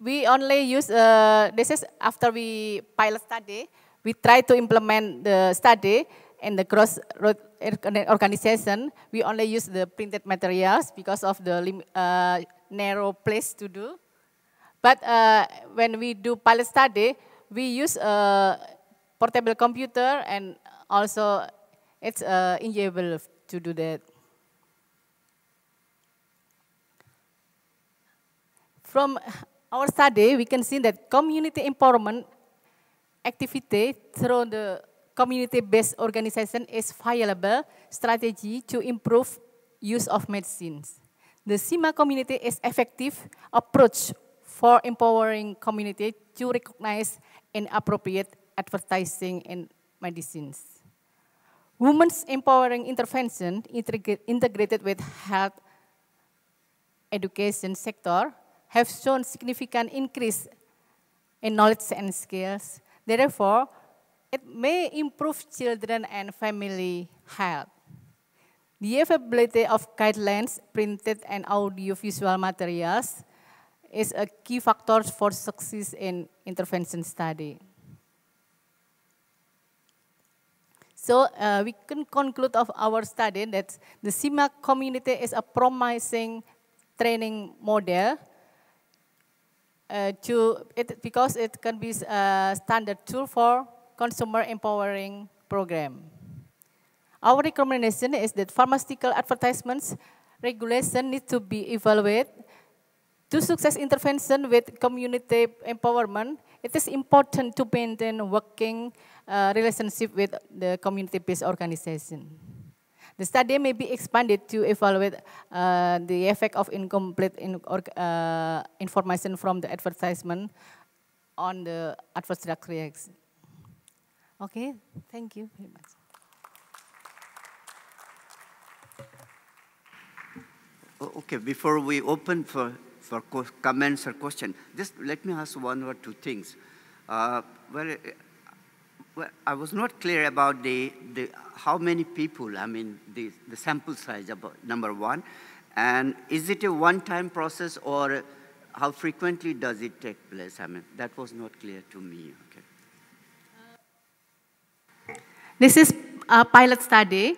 we only use, this is after we pilot study, we try to implement the study in the gross road organization. We only use the printed materials because of the narrow place to do. But when we do pilot study, we use a portable computer, and also it's enjoyable to do that. From our study, we can see that community empowerment activity through the community-based organization is viable strategy to improve use of medicines. The CEMA-Community is effective approach for empowering community to recognize inappropriate advertising in medicines. Women's empowering intervention integrated with health education sector have shown significant increase in knowledge and skills. Therefore, it may improve children and family health. The availability of guidelines, printed and audio-visual materials is a key factor for success in intervention study. So we can conclude of our study that the CEMA-Community is a promising training model because it can be a standard tool for consumer empowering program. Our recommendation is that pharmaceutical advertisements regulation need to be evaluated. To success intervention with community empowerment, it is important to maintain working relationship with the community-based organization. The study may be expanded to evaluate the effect of incomplete information from the advertisement on the adverse drug reaction. Okay, thank you very much. Okay, before we open for comments or questions, just let me ask one or two things. Well, I was not clear about how many people, I mean, the sample size, about number one, and is it a one-time process or how frequently does it take place? I mean, that was not clear to me. Okay. This is a pilot study.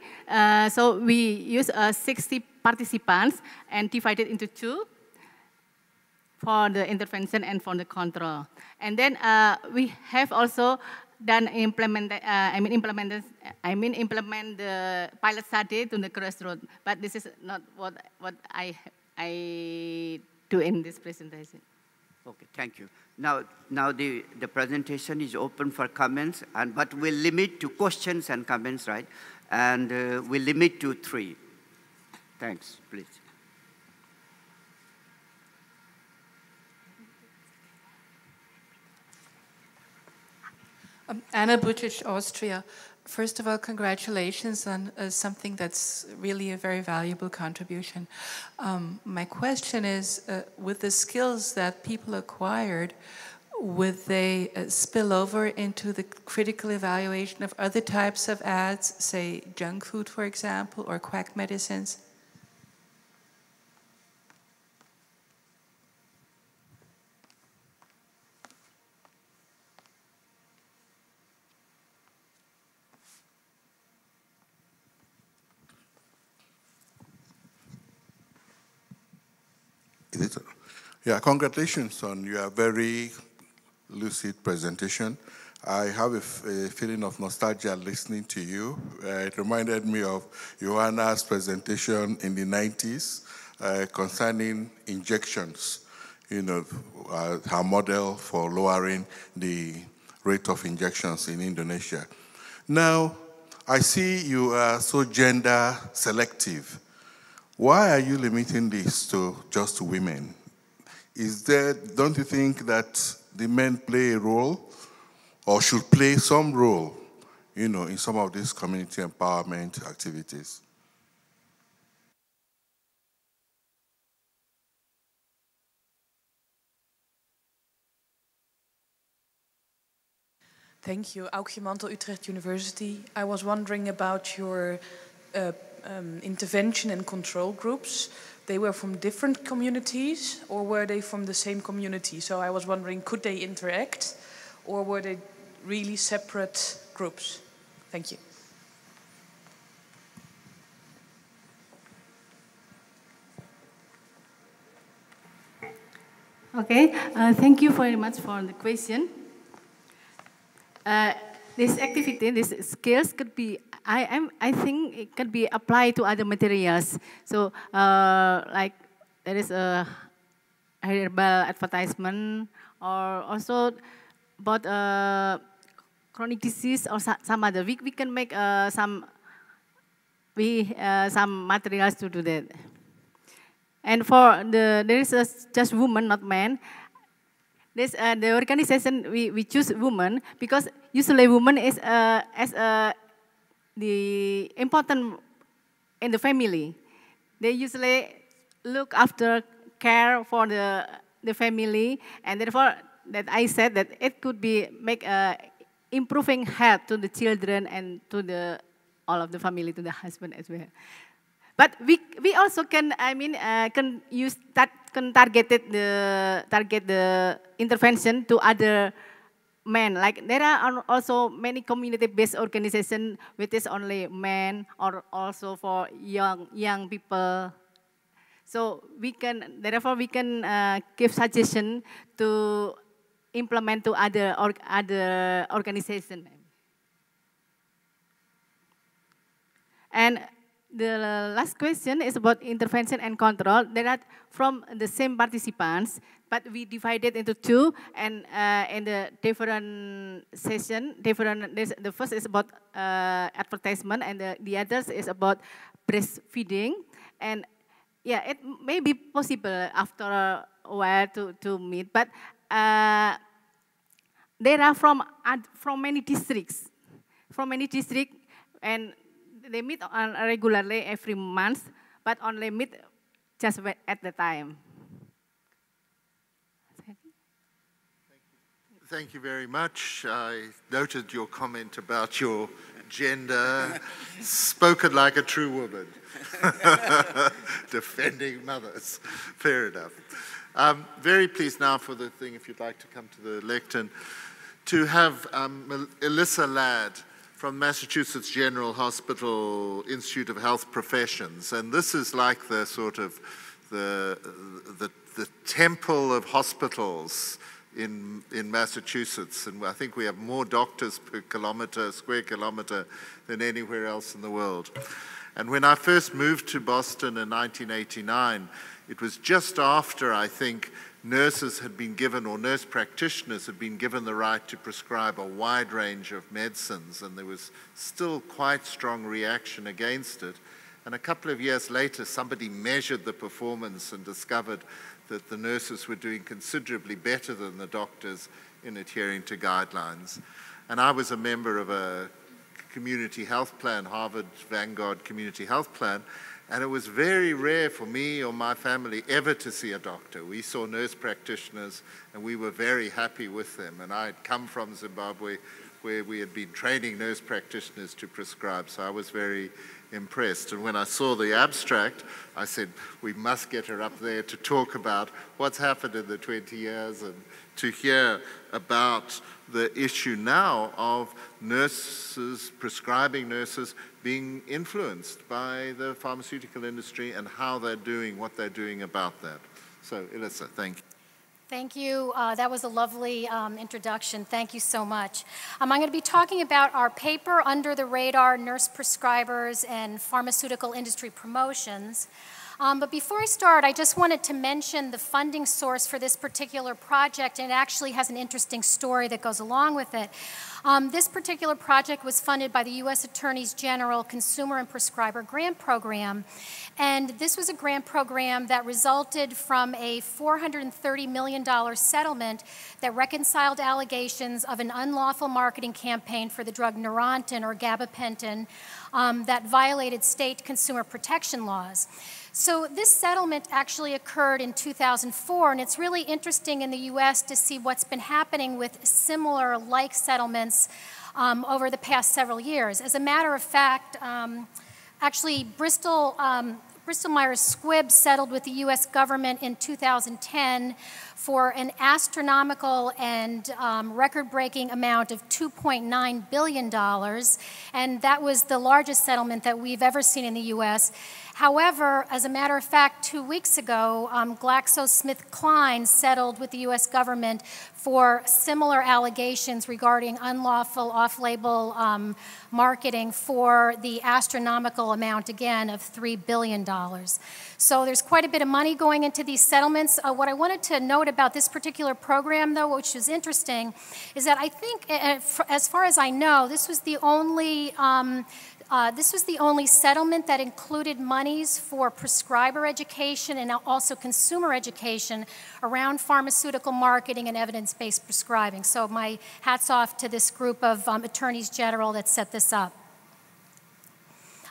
So we use 60 participants and divided into two for the intervention and for the control. And then we have also done implement the pilot study to the crossroad. But this is not what I do in this presentation. Okay, thank you. Now the presentation is open for comments, but we'll limit to questions and comments, right? And we'll limit to 3. Thanks, please. Anna Bucic, Austria. First of all, congratulations on something that's really a very valuable contribution. My question is, with the skills that people acquired, would they spill over into the critical evaluation of other types of ads, say junk food, for example, or quack medicines? Yeah, congratulations on your very lucid presentation. I have a feeling of nostalgia listening to you. It reminded me of Johanna's presentation in the 90s concerning injections, you know, her model for lowering the rate of injections in Indonesia. Now, I see you are so gender selective. Why are you limiting this to just women? Don't you think that the men play a role or should play some role, you know, in some of these community empowerment activities? Thank you. Aukje Mantel, Utrecht University. I was wondering about your intervention and control groups. They were from different communities, or were they from the same community? So I was wondering, could they interact, or were they really separate groups? Thank you. Okay, thank you very much for the question. This activity, these skills could be, I think it could be applied to other materials. So like there is a herbal advertisement, or also about chronic disease or some other. We can make some materials to do that. And for there is just women, not men. This the organization we choose women because usually women is the important in the family. They usually look after, care for the family, and therefore that I said that it could be make improving health to the children and to all of the family, to the husband as well. But we also can can use that, can target the intervention to other men. Like there are also many community-based organizations which is only men, or also for young people. So therefore we can give suggestion to implement to other organizations. And the last question is about intervention and control. There are from the same participants, but we divided into two, and in the different session, the first is about advertisement, and the others is about breastfeeding. And yeah, it may be possible after a while to meet, but there are from many districts, and they meet regularly every month, but only meet just at the time. Thank you very much. I noted your comment about your gender, spoken like a true woman, defending mothers. Fair enough. Very pleased now for the thing, if you'd like to come to the lectern, to have Elissa Ladd from Massachusetts General Hospital Institute of Health Professions. And this is like the sort of the temple of hospitals in Massachusetts, and I think we have more doctors per square kilometer than anywhere else in the world. And when I first moved to Boston in 1989, it was just after, I think, nurses had been given, or nurse practitioners had been given the right to prescribe a wide range of medicines, and there was still quite strong reaction against it. And a couple of years later, somebody measured the performance and discovered that the nurses were doing considerably better than the doctors in adhering to guidelines. And I was a member of a community health plan, Harvard Vanguard Community Health Plan, and it was very rare for me or my family ever to see a doctor. We saw nurse practitioners, and we were very happy with them. And I had come from Zimbabwe, where we had been training nurse practitioners to prescribe, so I was very impressed. And when I saw the abstract, I said, we must get her up there to talk about what's happened in the 20 years and to hear about the issue now of nurses, prescribing nurses, being influenced by the pharmaceutical industry and how they're doing, what they're doing about that. So, Elissa, thank you. Thank you. That was a lovely introduction. Thank you so much. I'm going to be talking about our paper, Under the Radar, Nurse Prescribers and Pharmaceutical Industry Promotions. But before I start, I just wanted to mention the funding source for this particular project, and it actually has an interesting story that goes along with it. This particular project was funded by the U.S. Attorney's General Consumer and Prescriber Grant Program, and this was a grant program that resulted from a $430 million settlement that reconciled allegations of an unlawful marketing campaign for the drug Neurontin or gabapentin that violated state consumer protection laws. So this settlement actually occurred in 2004, and it's really interesting in the U.S. to see what's been happening with similar like settlements over the past several years. As a matter of fact, actually Bristol-Myers Squibb settled with the U.S. government in 2010 for an astronomical and record-breaking amount of $2.9 billion, and that was the largest settlement that we've ever seen in the U.S. However, as a matter of fact, 2 weeks ago, GlaxoSmithKline settled with the U.S. government for similar allegations regarding unlawful off-label marketing for the astronomical amount, again, of $3 billion. So there's quite a bit of money going into these settlements. What I wanted to note about this particular program, though, which is interesting, is that I think, as far as I know, this was the only settlement that included monies for prescriber education and also consumer education around pharmaceutical marketing and evidence-based prescribing. So my hat's off to this group of attorneys general that set this up.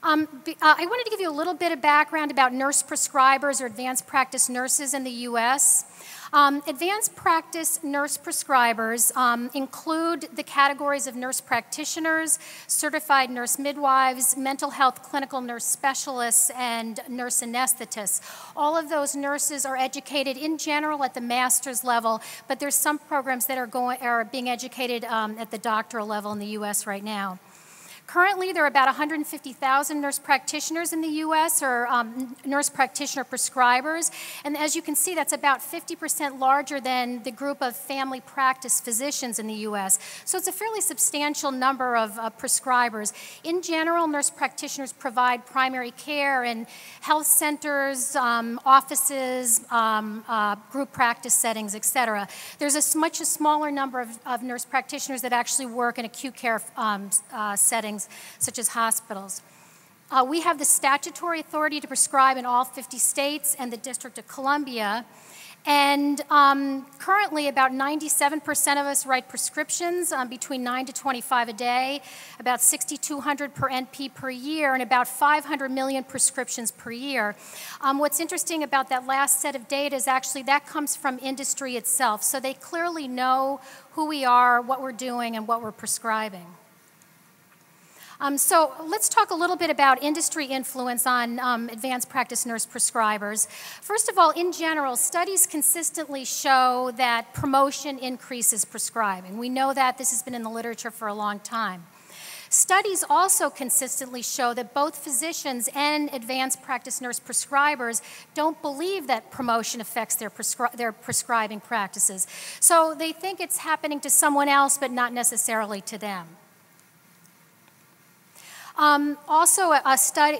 I wanted to give you a little bit of background about nurse prescribers or advanced practice nurses in the U.S. Advanced practice nurse prescribers include the categories of nurse practitioners, certified nurse midwives, mental health clinical nurse specialists, and nurse anesthetists. All of those nurses are educated in general at the master's level, but there's some programs that are being educated at the doctoral level in the U.S. right now. Currently, there are about 150,000 nurse practitioners in the U.S., or nurse practitioner prescribers. And as you can see, that's about 50% larger than the group of family practice physicians in the U.S. So it's a fairly substantial number of prescribers. In general, nurse practitioners provide primary care in health centers, offices, group practice settings, et cetera. There's a much smaller number of nurse practitioners that actually work in acute care settings, such as hospitals. We have the statutory authority to prescribe in all 50 states and the District of Columbia. And currently, about 97% of us write prescriptions, between 9 to 25 a day, about 6,200 per NP per year, and about 500 million prescriptions per year. What's interesting about that last set of data is actually that comes from industry itself. So they clearly know who we are, what we're doing, and what we're prescribing. So let's talk a little bit about industry influence on advanced practice nurse prescribers. First of all, in general, studies consistently show that promotion increases prescribing. We know that. This has been in the literature for a long time. Studies also consistently show that both physicians and advanced practice nurse prescribers don't believe that promotion affects their prescribing practices. So they think it's happening to someone else, but not necessarily to them. Also,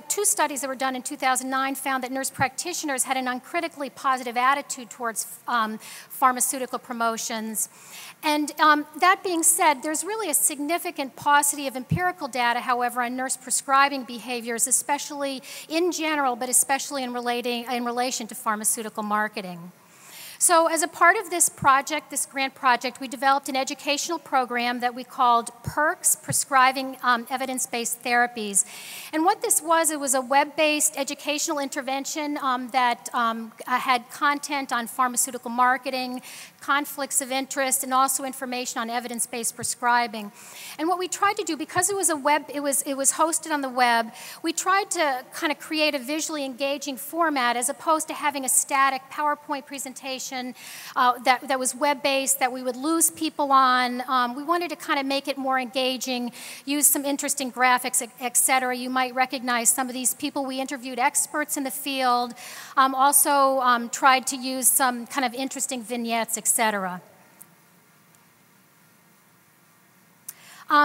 two studies that were done in 2009 found that nurse practitioners had an uncritically positive attitude towards pharmaceutical promotions. And that being said, there's really a significant paucity of empirical data, however, on nurse prescribing behaviors, especially in general, but especially in relation to pharmaceutical marketing. So as a part of this project, this grant project, we developed an educational program that we called PERCS, Prescribing Evidence-Based Therapies. And what this was, it was a web-based educational intervention that had content on pharmaceutical marketing, conflicts of interest, and also information on evidence-based prescribing. And what we tried to do, because it was hosted on the web, we tried to kind of create a visually engaging format as opposed to having a static PowerPoint presentation that was web-based, that we would lose people on. We wanted to kind of make it more engaging, use some interesting graphics, et cetera. You might recognize some of these people. We interviewed experts in the field, also tried to use some kind of interesting vignettes, et cetera.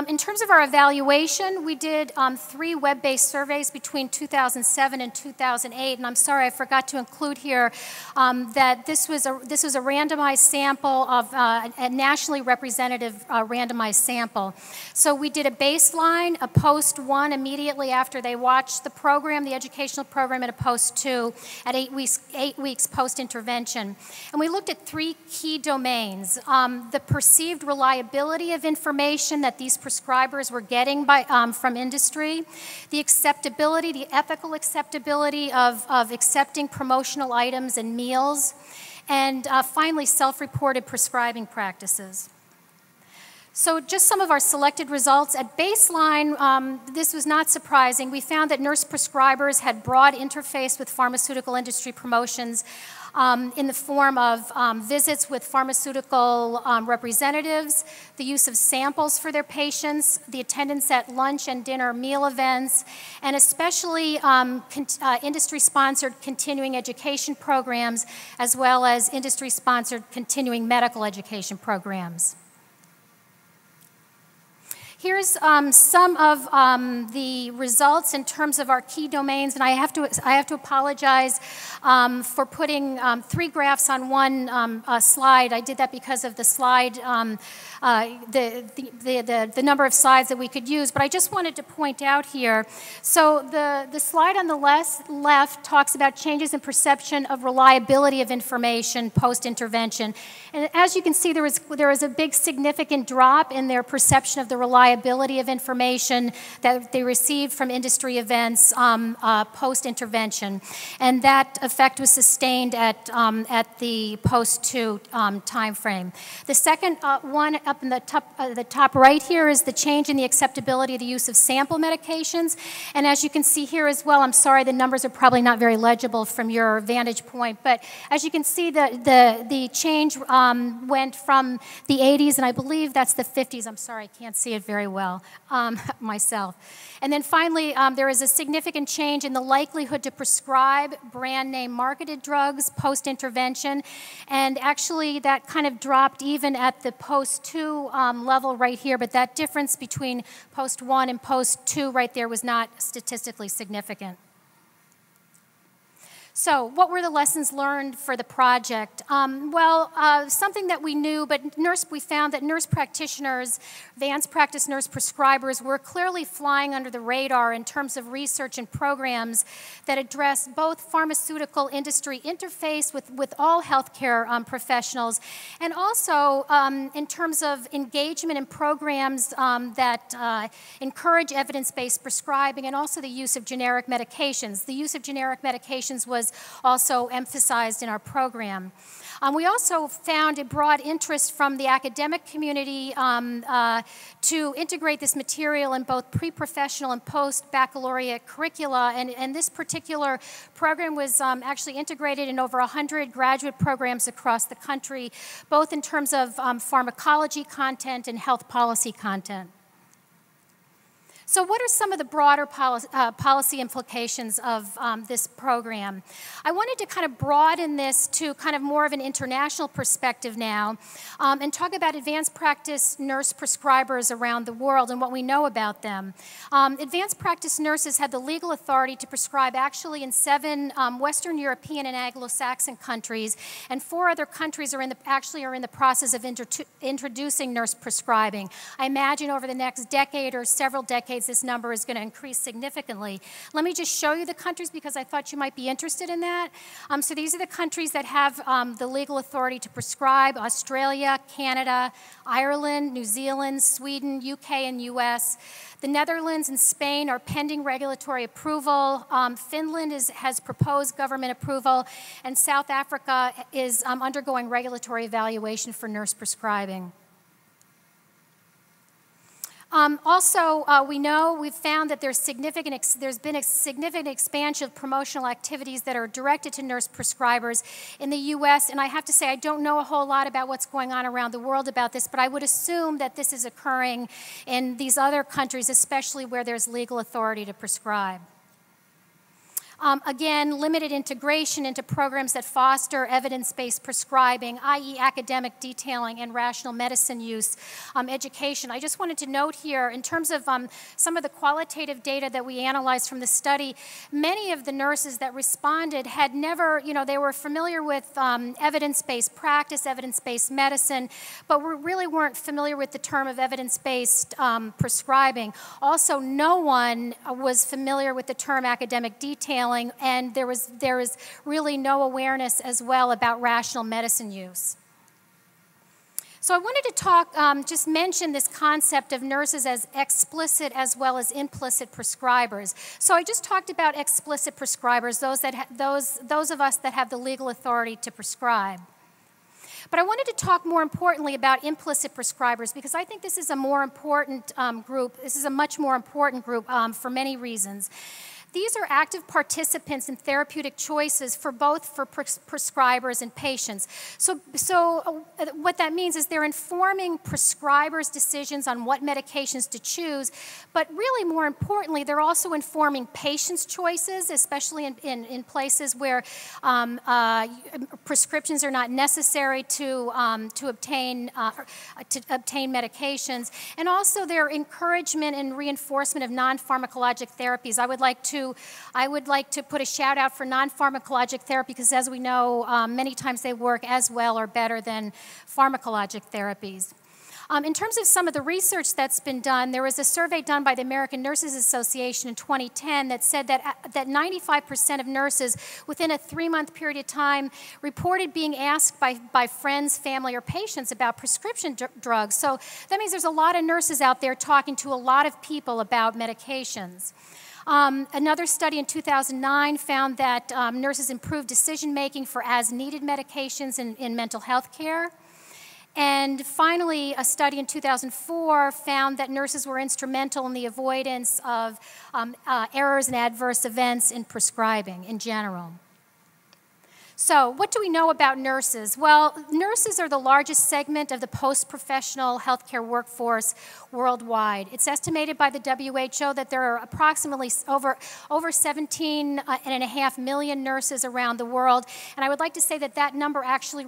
In terms of our evaluation, we did 3 web-based surveys between 2007 and 2008, and I'm sorry I forgot to include here that this was a randomized sample of a nationally representative randomized sample. So we did a baseline, a post-1 immediately after they watched the program, the educational program, and a post-2 at 8 weeks post-intervention. And we looked at 3 key domains: the perceived reliability of information that these prescribers were getting from industry, the acceptability, the ethical acceptability of accepting promotional items and meals, and finally, self-reported prescribing practices. So just some of our selected results. At baseline, this was not surprising. We found that nurse prescribers had broad interface with pharmaceutical industry promotions in the form of visits with pharmaceutical representatives, the use of samples for their patients, the attendance at lunch and dinner meal events, and especially industry-sponsored continuing education programs, as well as industry-sponsored continuing medical education programs. Here's some of the results in terms of our key domains, and I have to apologize for putting 3 graphs on one slide. I did that because of the slide, the number of slides that we could use. But I just wanted to point out here. So the slide on the left talks about changes in perception of reliability of information post-intervention, and as you can see, there was a big significant drop in their perception of the reliability of information that they received from industry events post-intervention. And that effect was sustained at the post-2 time frame. The second one up in the top right here is the change in the acceptability of the use of sample medications. And as you can see here as well, I'm sorry, the numbers are probably not very legible from your vantage point, but as you can see, the change went from the 80s, and I believe that's the 50s. I'm sorry, I can't see it very very well myself. And then finally, there is a significant change in the likelihood to prescribe brand name marketed drugs post-intervention. And actually, that kind of dropped even at the post-2 level right here, but that difference between post-1 and post-2 right there was not statistically significant. So what were the lessons learned for the project? Something that we knew, but we found that nurse practitioners, advanced practice nurse prescribers were clearly flying under the radar in terms of research and programs that address both pharmaceutical industry interface with all healthcare professionals, and also in terms of engagement in programs that encourage evidence-based prescribing and also the use of generic medications. The use of generic medications was also emphasized in our program. We also found a broad interest from the academic community to integrate this material in both pre-professional and post-baccalaureate curricula, and this particular program was actually integrated in over 100 graduate programs across the country, both in terms of pharmacology content and health policy content. So what are some of the broader policy implications of this program? I wanted to kind of broaden this to kind of more of an international perspective now and talk about advanced practice nurse prescribers around the world and what we know about them. Advanced practice nurses have the legal authority to prescribe actually in 7 Western European and Anglo-Saxon countries, and 4 other countries are in the process of introducing nurse prescribing. I imagine over the next decade or several decades this number is going to increase significantly. Let me just show you the countries because I thought you might be interested in that. So these are the countries that have the legal authority to prescribe: Australia, Canada, Ireland, New Zealand, Sweden, UK, and US. The Netherlands and Spain are pending regulatory approval. Finland has proposed government approval, and South Africa is undergoing regulatory evaluation for nurse prescribing. We've found that there's been a significant expansion of promotional activities that are directed to nurse prescribers in the US, and I have to say I don't know a whole lot about what's going on around the world about this, but I would assume that this is occurring in these other countries, especially where there's legal authority to prescribe. Again, limited integration into programs that foster evidence-based prescribing, i.e. academic detailing and rational medicine use, education. I just wanted to note here, in terms of some of the qualitative data that we analyzed from the study, many of the nurses that responded had never, they were familiar with evidence-based practice, evidence-based medicine, but really weren't familiar with the term of evidence-based prescribing. Also, no one was familiar with the term academic detailing, and there was really no awareness as well about rational medicine use. So I wanted to talk, just mention this concept of nurses as explicit as well as implicit prescribers. So I just talked about explicit prescribers, those of us that have the legal authority to prescribe. But I wanted to talk more importantly about implicit prescribers because I think this is a more important group. This is a much more important group for many reasons. These are active participants in therapeutic choices for prescribers and patients. So what that means is they're informing prescribers' decisions on what medications to choose, but really more importantly, they're also informing patients' choices, especially in places where prescriptions are not necessary to obtain medications, and also their encouragement and reinforcement of non-pharmacologic therapies. I would like to put a shout out for non-pharmacologic therapy because, as we know, many times they work as well or better than pharmacologic therapies. In terms of some of the research that's been done, there was a survey done by the American Nurses Association in 2010 that said that 95% of nurses within a 3-month period of time reported being asked by friends, family, or patients about prescription drugs. So that means there's a lot of nurses out there talking to a lot of people about medications. Another study in 2009 found that nurses improved decision-making for as-needed medications in mental health care. And finally, a study in 2004 found that nurses were instrumental in the avoidance of errors and adverse events in prescribing in general. So, what do we know about nurses? Well, nurses are the largest segment of the post-professional healthcare workforce worldwide. It's estimated by the WHO that there are approximately over 17.5 million nurses around the world, and I would like to say that that number actually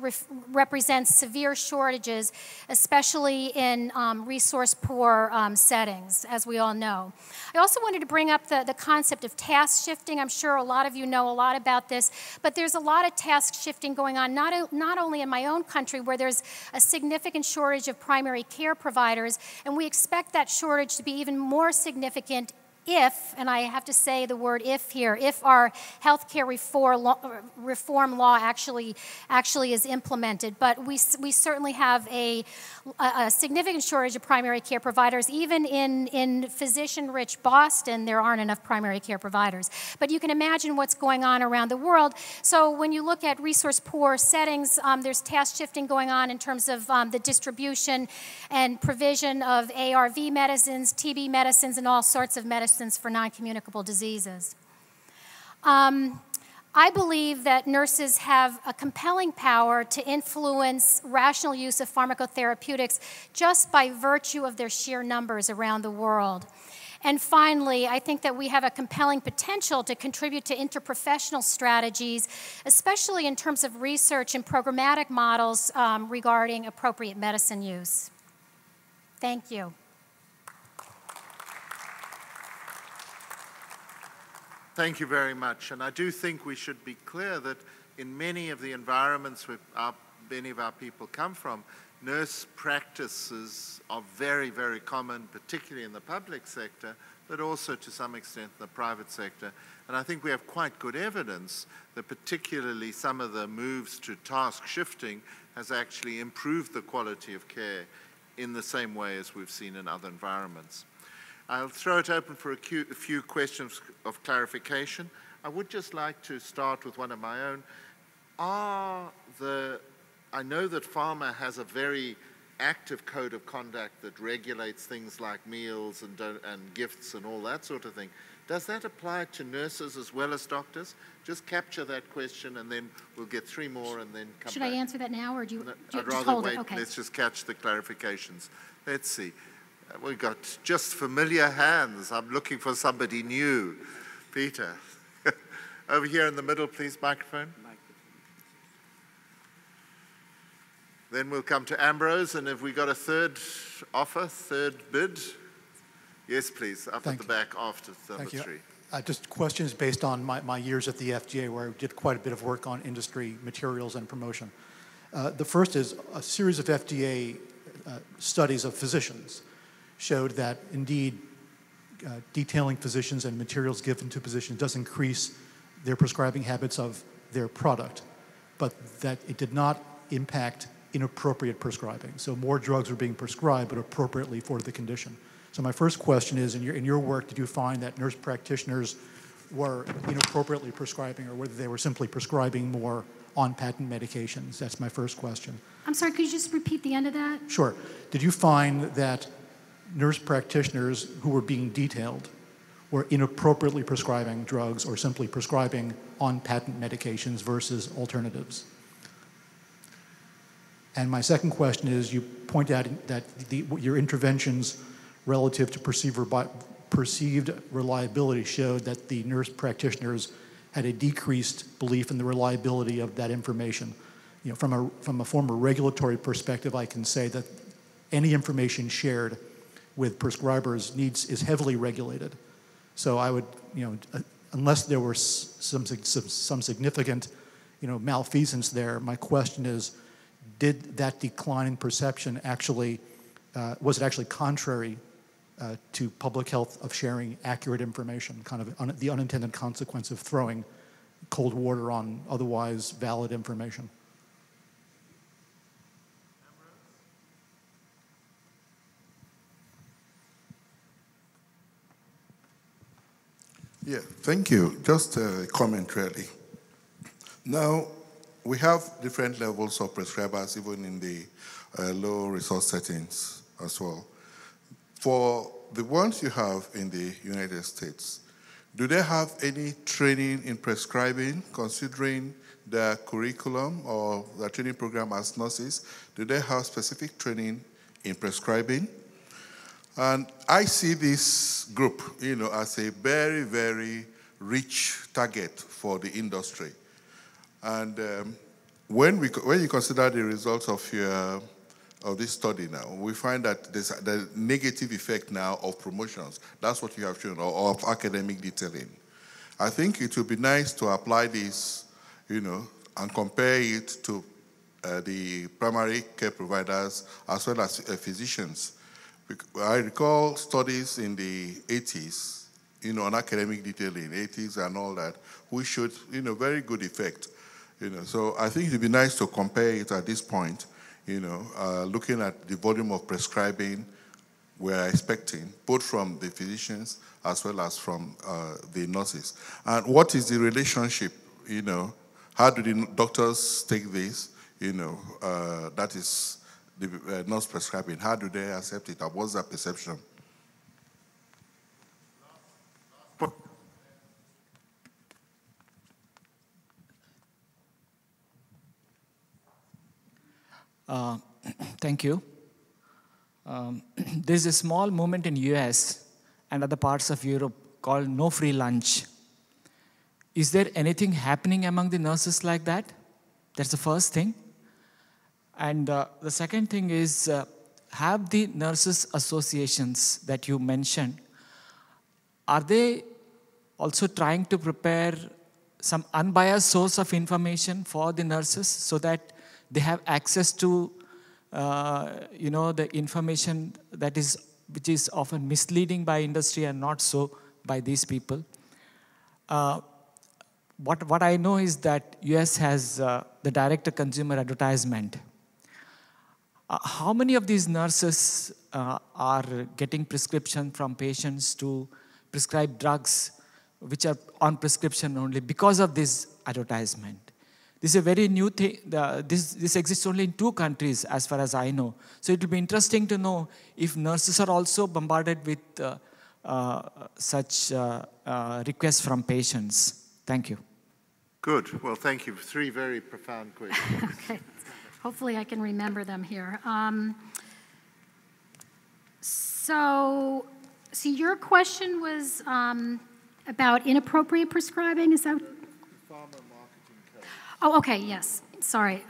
represents severe shortages, especially in resource-poor settings, as we all know. I also wanted to bring up the concept of task shifting. I'm sure a lot of you know a lot about this, but there's a lot of task shifting going on, not only in my own country, where there's a significant shortage of primary care providers, and we expect that shortage to be even more significant if, and I have to say the word if here, if our healthcare reform law actually is implemented. But we certainly have a significant shortage of primary care providers. Even in physician-rich Boston, there aren't enough primary care providers. But you can imagine what's going on around the world. So when you look at resource-poor settings, there's task shifting going on in terms of the distribution and provision of ARV medicines, TB medicines, and all sorts of medicines for non-communicable diseases. I believe that nurses have a compelling power to influence rational use of pharmacotherapeutics just by virtue of their sheer numbers around the world. And finally, I think that we have a compelling potential to contribute to interprofessional strategies, especially in terms of research and programmatic models regarding appropriate medicine use. Thank you. Thank you very much. And I do think we should be clear that in many of the environments where many of our people come from, nurse practices are very, very common, particularly in the public sector, but also to some extent in the private sector. And I think we have quite good evidence that particularly some of the moves to task shifting has actually improved the quality of care in the same way as we've seen in other environments. I'll throw it open for a few questions of clarification. I would just like to start with one of my own. I know that pharma has a very active code of conduct that regulates things like meals and gifts and all that sort of thing. Does that apply to nurses as well as doctors? Just capture that question and then we'll get 3 more and then come back. Should I answer that now or do you I'd just rather hold wait. it? Okay. Let's just catch the clarifications. Let's see. We've got just familiar hands. I'm looking for somebody new. Peter. Over here in the middle, please, microphone. Then we'll come to Ambrose, and have we got a third offer, third bid? Yes, please, up at the back after number 3. Just questions based on my years at the FDA, where I did quite a bit of work on industry materials and promotion. The first is a series of FDA studies of physicians showed that indeed detailing physicians and materials given to physicians does increase their prescribing habits of their product, but that it did not impact inappropriate prescribing. So more drugs were being prescribed, but appropriately for the condition. So my first question is, in your work, did you find that nurse practitioners were inappropriately prescribing, or whether they were simply prescribing more on-patent medications? That's my first question. I'm sorry, could you just repeat the end of that? Sure. Did you find that nurse practitioners who were being detailed were inappropriately prescribing drugs or simply prescribing on-patent medications versus alternatives? And my second question is, you point out that your interventions relative to perceived reliability showed that the nurse practitioners had a decreased belief in the reliability of that information. You know, from a former regulatory perspective, I can say that any information shared with prescribers is heavily regulated. So I would, unless there were some significant, malfeasance there, my question is, did that decline in perception actually, was it actually contrary to public health of sharing accurate information, kind of the unintended consequence of throwing cold water on otherwise valid information? Yeah, thank you. Just a comment, really. Now, we have different levels of prescribers, even in the low resource settings as well. For the ones you have in the United States, do they have any training in prescribing, considering their curriculum or their training program as nurses? Do they have specific training in prescribing? And I see this group, as a very, very rich target for the industry. And when you consider the results of this study now, we find that there's the negative effect now of promotions. That's what you have shown, or of academic detailing. I think it would be nice to apply this, and compare it to the primary care providers as well as physicians. I recall studies in the 80s, on academic detailing, 80s and all that, which showed, very good effect. So I think it would be nice to compare it at this point, looking at the volume of prescribing we're expecting, both from the physicians as well as from the nurses. And what is the relationship, how do the doctors take this, that is the nurse prescribing, how do they accept it, and what's their perception? Thank you. There's a small movement in US and other parts of Europe called no free lunch. Is there anything happening among the nurses like that? That's the first thing. And the second thing is, have the nurses associations that you mentioned, are they also trying to prepare some unbiased source of information for the nurses so that they have access to the information which is often misleading by industry and not so by these people? What I know is that US has the direct-to-consumer advertisement. How many of these nurses are getting prescription from patients to prescribe drugs which are on prescription only because of this advertisement? This is a very new thing. This exists only in 2 countries as far as I know. So it will be interesting to know if nurses are also bombarded with such requests from patients. Thank you. Good. Well, thank you. 3 very profound questions. Okay. Hopefully I can remember them here. So your question was about inappropriate prescribing, is that? Pharma marketing code. Oh, okay, yes, sorry.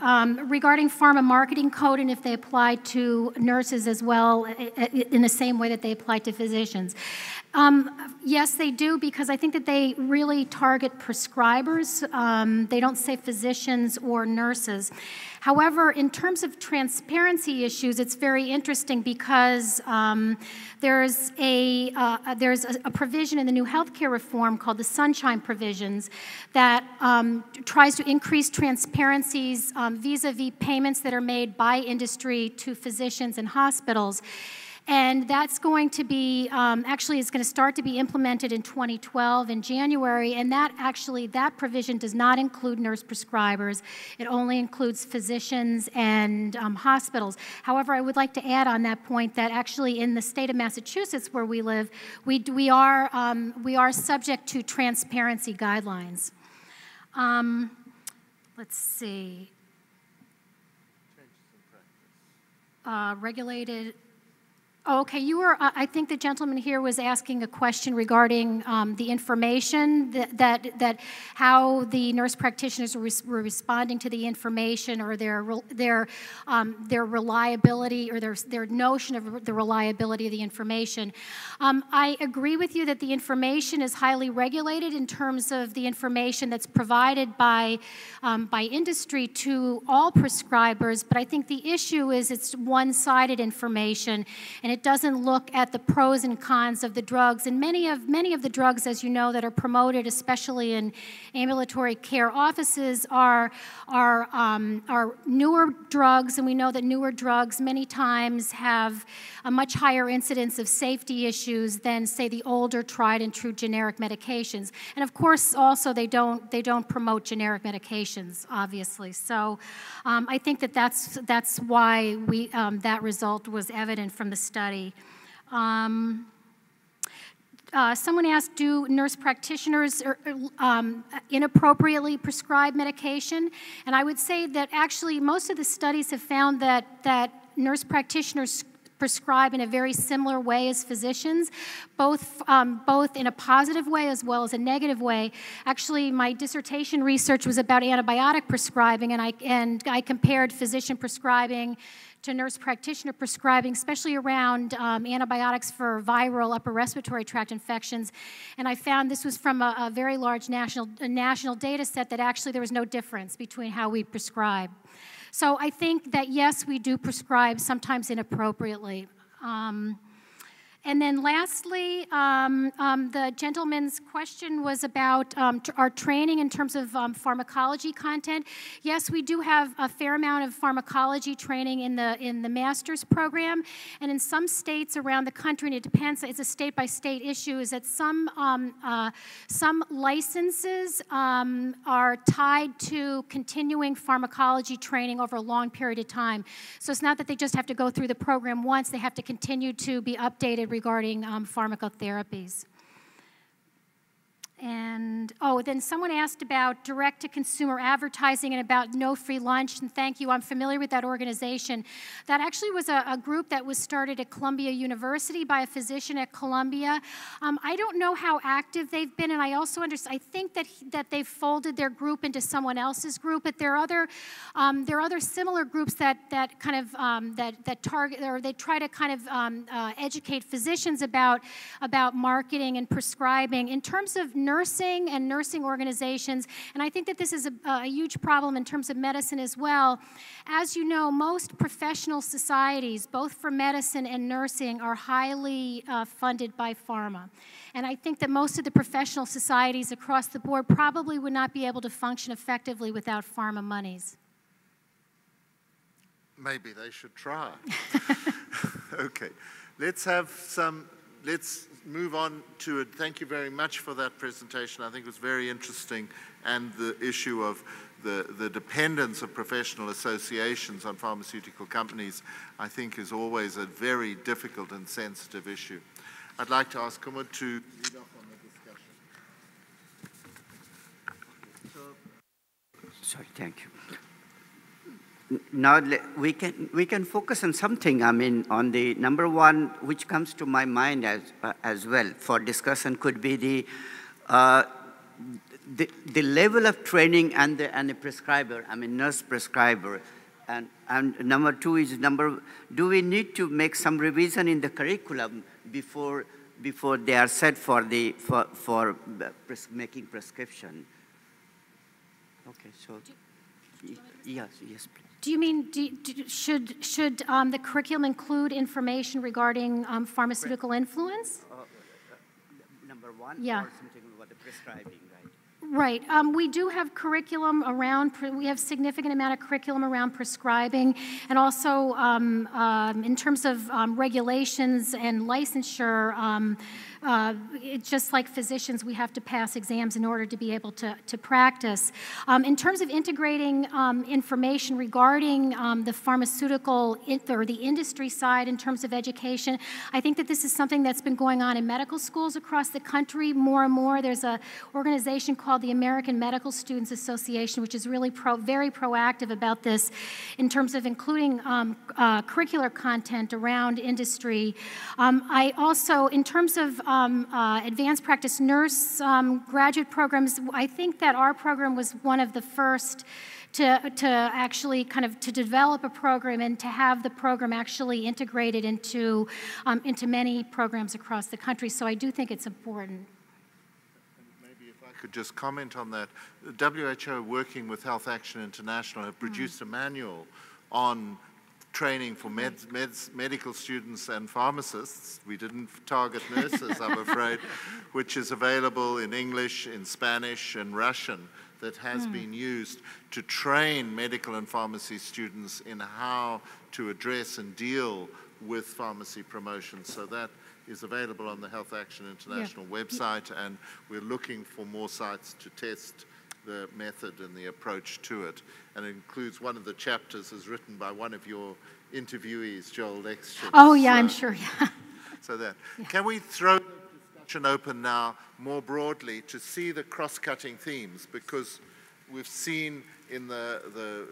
Regarding pharma marketing code and if they apply to nurses as well in the same way that they apply to physicians. Yes, they do, because I think that they really target prescribers. They don't say physicians or nurses. However, in terms of transparency issues, it's very interesting because there's a provision in the new healthcare reform called the Sunshine Provisions that tries to increase transparencies vis-a-vis payments that are made by industry to physicians and hospitals. And that's going to be, actually is going to start to be implemented in 2012 in January, and that provision does not include nurse prescribers. It only includes physicians and hospitals. However, I would like to add on that point that actually in the state of Massachusetts where we live, we are subject to transparency guidelines. Let's see. Regulated. Oh, okay, I think the gentleman here was asking a question regarding the information, that how the nurse practitioners were responding to the information, or their reliability, or their notion of the reliability of the information. I agree with you that the information is highly regulated in terms of the information that's provided by industry to all prescribers, but I think the issue is it's one-sided information, and it doesn't look at the pros and cons of the drugs. And many of the drugs, as you know, that are promoted, especially in ambulatory care offices, are newer drugs, and we know that newer drugs many times have a much higher incidence of safety issues than, say, the older tried and true generic medications. And of course, also they don't promote generic medications, obviously. So I think that's why that result was evident from the study. Someone asked, do nurse practitioners inappropriately prescribe medication? And I would say that actually most of the studies have found that nurse practitioners prescribe in a very similar way as physicians, both in a positive way as well as a negative way. Actually, my dissertation research was about antibiotic prescribing, and I compared physician prescribing to nurse practitioner prescribing, especially around antibiotics for viral upper respiratory tract infections. And I found this was from a very large national data set that actually there was no difference between how we prescribe. So I think that, yes, we do prescribe sometimes inappropriately. And then lastly, the gentleman's question was about our training in terms of pharmacology content. Yes, we do have a fair amount of pharmacology training in the master's program, and in some states around the country, and it depends, it's a state-by-state issue, is that some licenses are tied to continuing pharmacology training over a long period of time. So it's not that they just have to go through the program once, they have to continue to be updated regarding pharmacotherapies. And, then someone asked about direct-to-consumer advertising and about No Free Lunch, and thank you, I'm familiar with that organization. That actually was a group that was started at Columbia University by a physician at Columbia. I don't know how active they've been, and I also understand, I think that they've folded their group into someone else's group, but there are other similar groups that kind of, that target, or they try to kind of educate physicians about marketing and prescribing. In terms of nursing and nursing organizations, and I think that this is a huge problem in terms of medicine as well. As you know, most professional societies, both for medicine and nursing, are highly funded by pharma. And I think that most of the professional societies across the board probably would not be able to function effectively without pharma monies. Maybe they should try. Okay, let's move on to it. Thank you very much for that presentation. I think it was very interesting, and the issue of the dependence of professional associations on pharmaceutical companies, I think, is always a very difficult and sensitive issue. I'd like to ask Kumud to lead off on the discussion. Sorry, thank you. Now we can focus on something. I mean, on the number one, which comes to my mind as well for discussion, could be the level of training and the prescriber. I mean, nurse prescriber, and number two is do we need to make some revision in the curriculum before they are set for making prescription? Okay, so yes, please. Do you mean, should the curriculum include information regarding pharmaceutical influence? Number one, yeah. Or something about the prescribing, right? Right. We do have curriculum around, we have significant amount of curriculum around prescribing, and also in terms of regulations and licensure, it's just like physicians, we have to pass exams in order to be able to practice. In terms of integrating information regarding the pharmaceutical or the industry side in terms of education, I think that this is something that's been going on in medical schools across the country more and more. There's an organization called the American Medical Students Association, which is really very proactive about this in terms of including curricular content around industry. I also, in terms of advanced practice nurse graduate programs, I think that our program was one of the first to actually kind of to develop a program and to have the program actually integrated into many programs across the country. So I do think it's important. Maybe if I could just comment on that. The WHO, working with Health Action International, have produced a manual on training for medical students and pharmacists. We didn't target nurses, I'm afraid, which is available in English, in Spanish, and Russian, that has been used to train medical and pharmacy students in how to address and deal with pharmacy promotion. So that is available on the Health Action International website, and we're looking for more sites to test the method and the approach to it. And it includes one of the chapters is written by one of your interviewees, Joel Exton. Oh, yeah, I'm sure, yeah. So that. Yeah. Can we throw the discussion open now more broadly to see the cross-cutting themes, because we've seen in the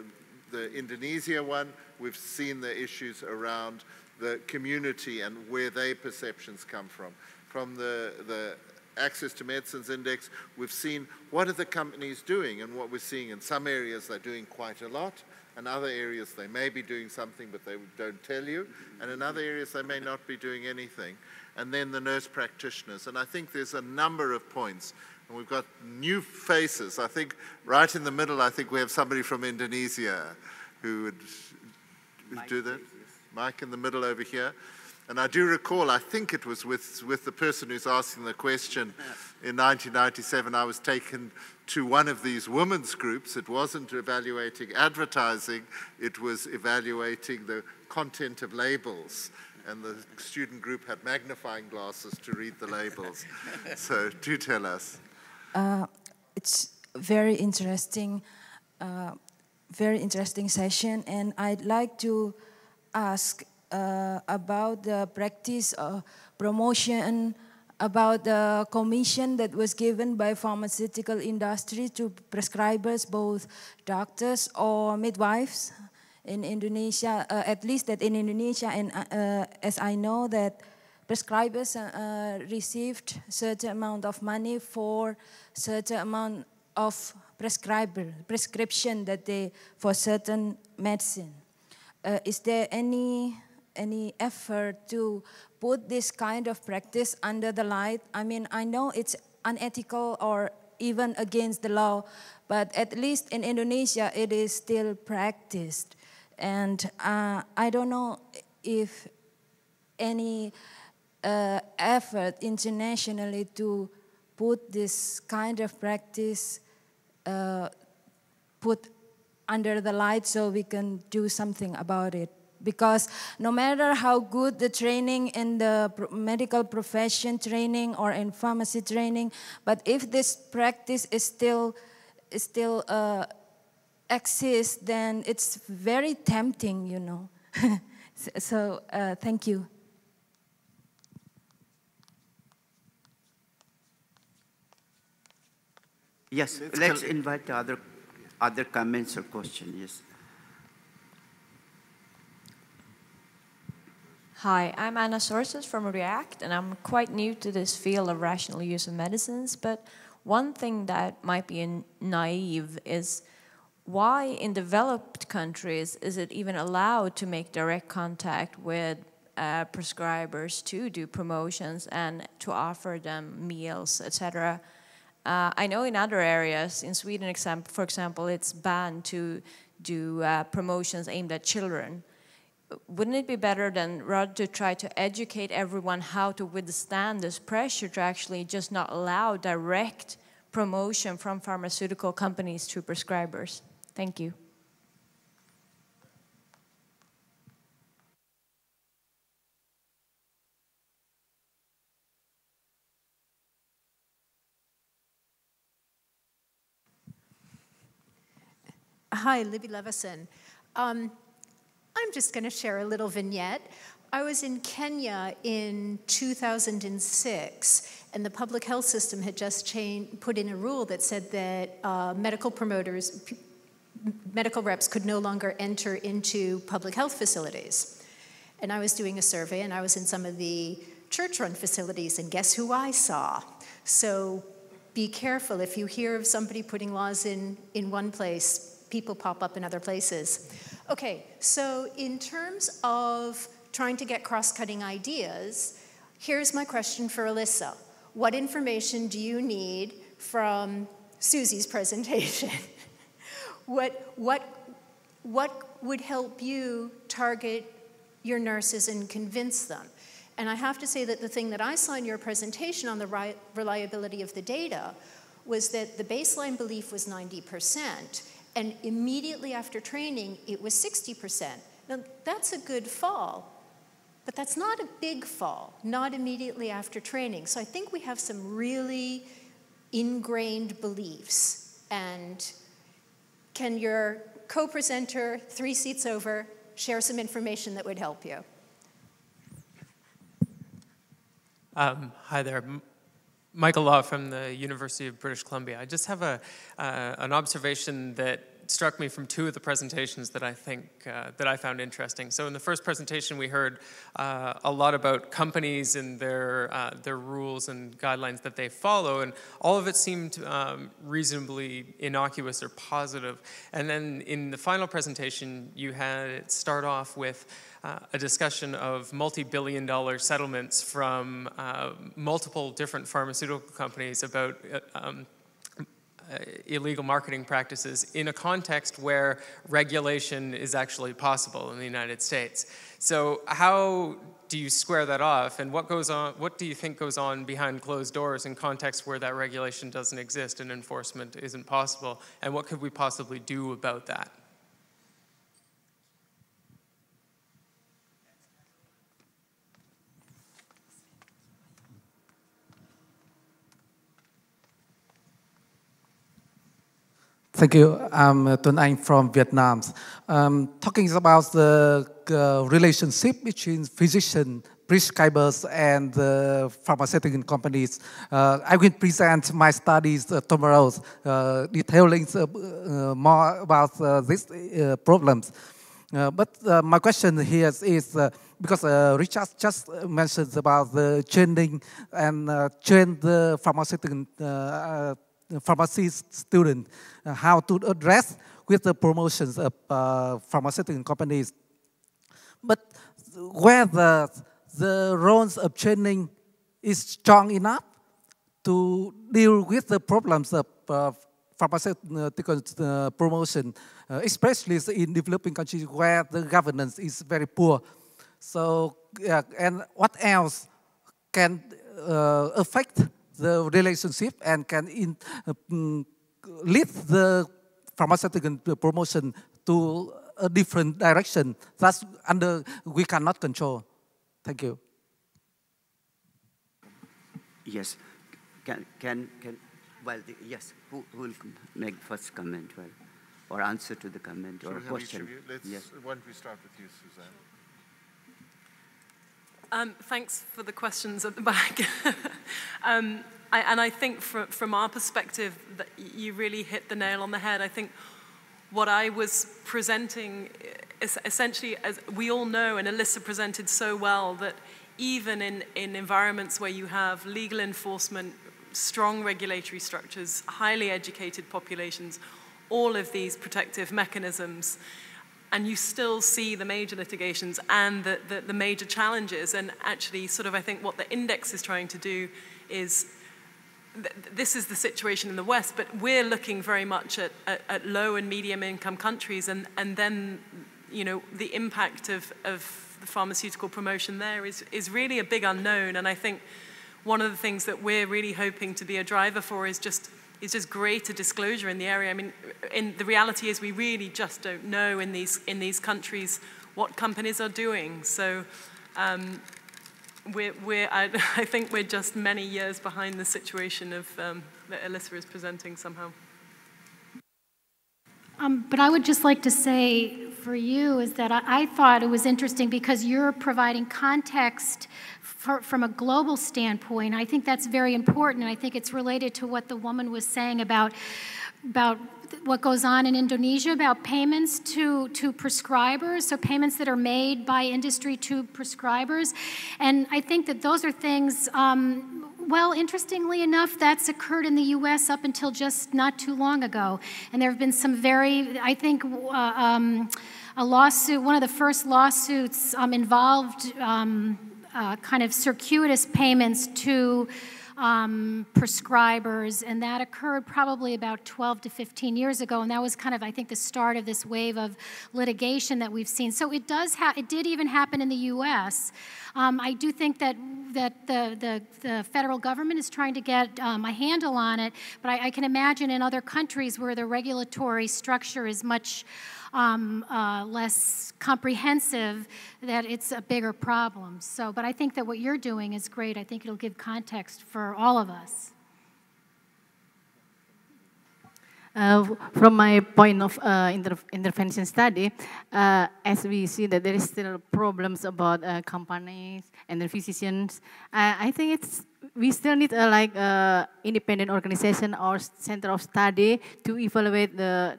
Indonesia one, we've seen the issues around the community and where their perceptions come from. From the Access to Medicines Index, we've seen what are the companies doing, and what we're seeing in some areas they're doing quite a lot, and other areas they may be doing something but they don't tell you, and in other areas they may not be doing anything. And then the nurse practitioners, and I think there's a number of points, and we've got new faces. I think right in the middle, I think we have somebody from Indonesia who would do that. Mike in the middle over here. And I do recall, I think it was with the person who's asking the question in 1997, I was taken to one of these women's groups. It wasn't evaluating advertising, it was evaluating the content of labels. And the student group had magnifying glasses to read the labels. So do tell us. It's very interesting session, and I'd like to ask about the practice of promotion, about the commission that was given by pharmaceutical industry to prescribers, both doctors or midwives in Indonesia, at least that in Indonesia, and as I know that prescribers received certain amount of money for certain amount of prescription that they for certain medicine. Is there any effort to put this kind of practice under the light? I mean, I know it's unethical or even against the law, but at least in Indonesia it is still practiced. And I don't know if any effort internationally to put this kind of practice put under the light so we can do something about it. Because no matter how good the training in the medical profession training or in pharmacy training, but if this practice is still exists, then it's very tempting, you know. So thank you. Yes, let's invite the other comments or questions. Yes. Hi, I'm Anna Sources from React, and I'm quite new to this field of rational use of medicines, but one thing that might be naive is why in developed countries is it even allowed to make direct contact with prescribers to do promotions and to offer them meals, etc. I know in other areas, in Sweden, for example, it's banned to do promotions aimed at children. Wouldn't it be better than rather to try to educate everyone how to withstand this pressure to actually just not allow direct promotion from pharmaceutical companies to prescribers? Thank you. Hi, Libby Levison. I'm just going to share a little vignette. I was in Kenya in 2006, and the public health system had just put in a rule that said that medical promoters, medical reps could no longer enter into public health facilities. And I was doing a survey, and I was in some of the church-run facilities, and guess who I saw? So be careful. If you hear of somebody putting laws in one place, people pop up in other places. Okay, so in terms of trying to get cross-cutting ideas, here's my question for Elissa. What information do you need from Susie's presentation? What would help you target your nurses and convince them? And I have to say that the thing that I saw in your presentation on the reliability of the data was that the baseline belief was 90%, and immediately after training, it was 60%. Now, that's a good fall, but that's not a big fall, not immediately after training. So I think we have some really ingrained beliefs. And can your co-presenter, 3 seats over, share some information that would help you? Hi there. Michael Law from the University of British Columbia. I just have an observation that struck me from two of the presentations that I think that I found interesting. So in the first presentation, we heard a lot about companies and their rules and guidelines that they follow, and all of it seemed reasonably innocuous or positive. And then in the final presentation, you had it start off with a discussion of multi-billion-dollar settlements from multiple different pharmaceutical companies about illegal marketing practices in a context where regulation is actually possible in the United States. So how do you square that off, and what goes on? What do you think goes on behind closed doors in contexts where that regulation doesn't exist and enforcement isn't possible, and what could we possibly do about that? Thank you. I'm Tuấn Anh from Vietnam. Talking about the relationship between physicians, prescribers, and pharmaceutical companies. I will present my studies tomorrow, detailing more about these problems. But my question here is because Richard just mentioned about the training and train the pharmaceutical pharmacy student, how to address with the promotions of pharmaceutical companies. But whether the roles of training is strong enough to deal with the problems of pharmaceutical promotion, especially in developing countries where the governance is very poor. So, and what else can affect the relationship and can lead the pharmaceutical promotion to a different direction that's we cannot control? Thank you. Yes, yes, who will make first comment, well, or answer to the comment or question? Yes. Why don't we start with you, Suzanne? Thanks for the questions at the back. And I think from our perspective, that you really hit the nail on the head. I think what I was presenting is essentially, as we all know, and Elissa presented so well, that even in environments where you have legal enforcement, strong regulatory structures, highly educated populations, all of these protective mechanisms, and you still see the major litigations and the major challenges. And actually, sort of, I think what the index is trying to do is, this is the situation in the West, but we're looking very much at low and medium income countries, and then, you know, the impact of the pharmaceutical promotion there is really a big unknown. And I think one of the things that we're really hoping to be a driver for is just greater disclosure in the area. I mean, the reality is we really just don't know in these countries what companies are doing. So I think we're just many years behind the situation of that Elissa is presenting somehow. But I would just like to say for you is that I thought it was interesting because you're providing context from a global standpoint. I think that's very important, and I think it's related to what the woman was saying about what goes on in Indonesia, about payments to prescribers, so payments that are made by industry to prescribers. And I think that those are things, well, interestingly enough, that's occurred in the U.S. up until just not too long ago. And there have been some very, I think, a lawsuit, one of the first lawsuits involved kind of circuitous payments to prescribers, and that occurred probably about 12 to 15 years ago, and that was kind of, I think, the start of this wave of litigation that we've seen. So it did even happen in the U.S. I do think that the federal government is trying to get a handle on it, but I can imagine in other countries where the regulatory structure is much less comprehensive, that it's a bigger problem. So, but I think that what you're doing is great. I think it'll give context for all of us. From my point of intervention study, as we see that there is still problems about companies and the physicians, I think we still need a independent organization or center of study to evaluate the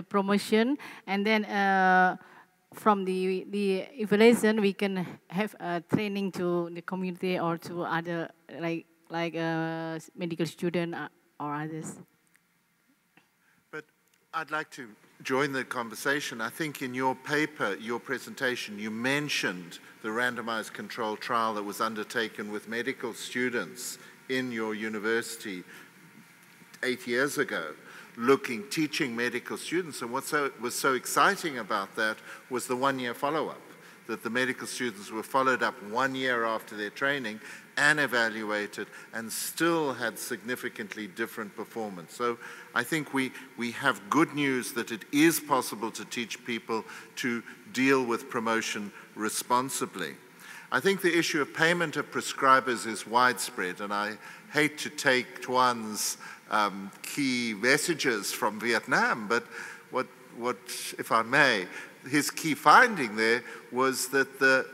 promotion, and then from the evaluation we can have training to the community or to other like medical student or others. I'd like to join the conversation. I think in your paper, your presentation, you mentioned the randomized controlled trial that was undertaken with medical students in your university 8 years ago, teaching medical students. And what was so exciting about that was the one-year follow-up, that the medical students were followed up 1 year after their training and evaluated and still had significantly different performance. So I think we have good news that it is possible to teach people to deal with promotion responsibly. I think the issue of payment of prescribers is widespread, and I hate to take Tuan's key messages from Vietnam, but what, if I may, his key finding there was that the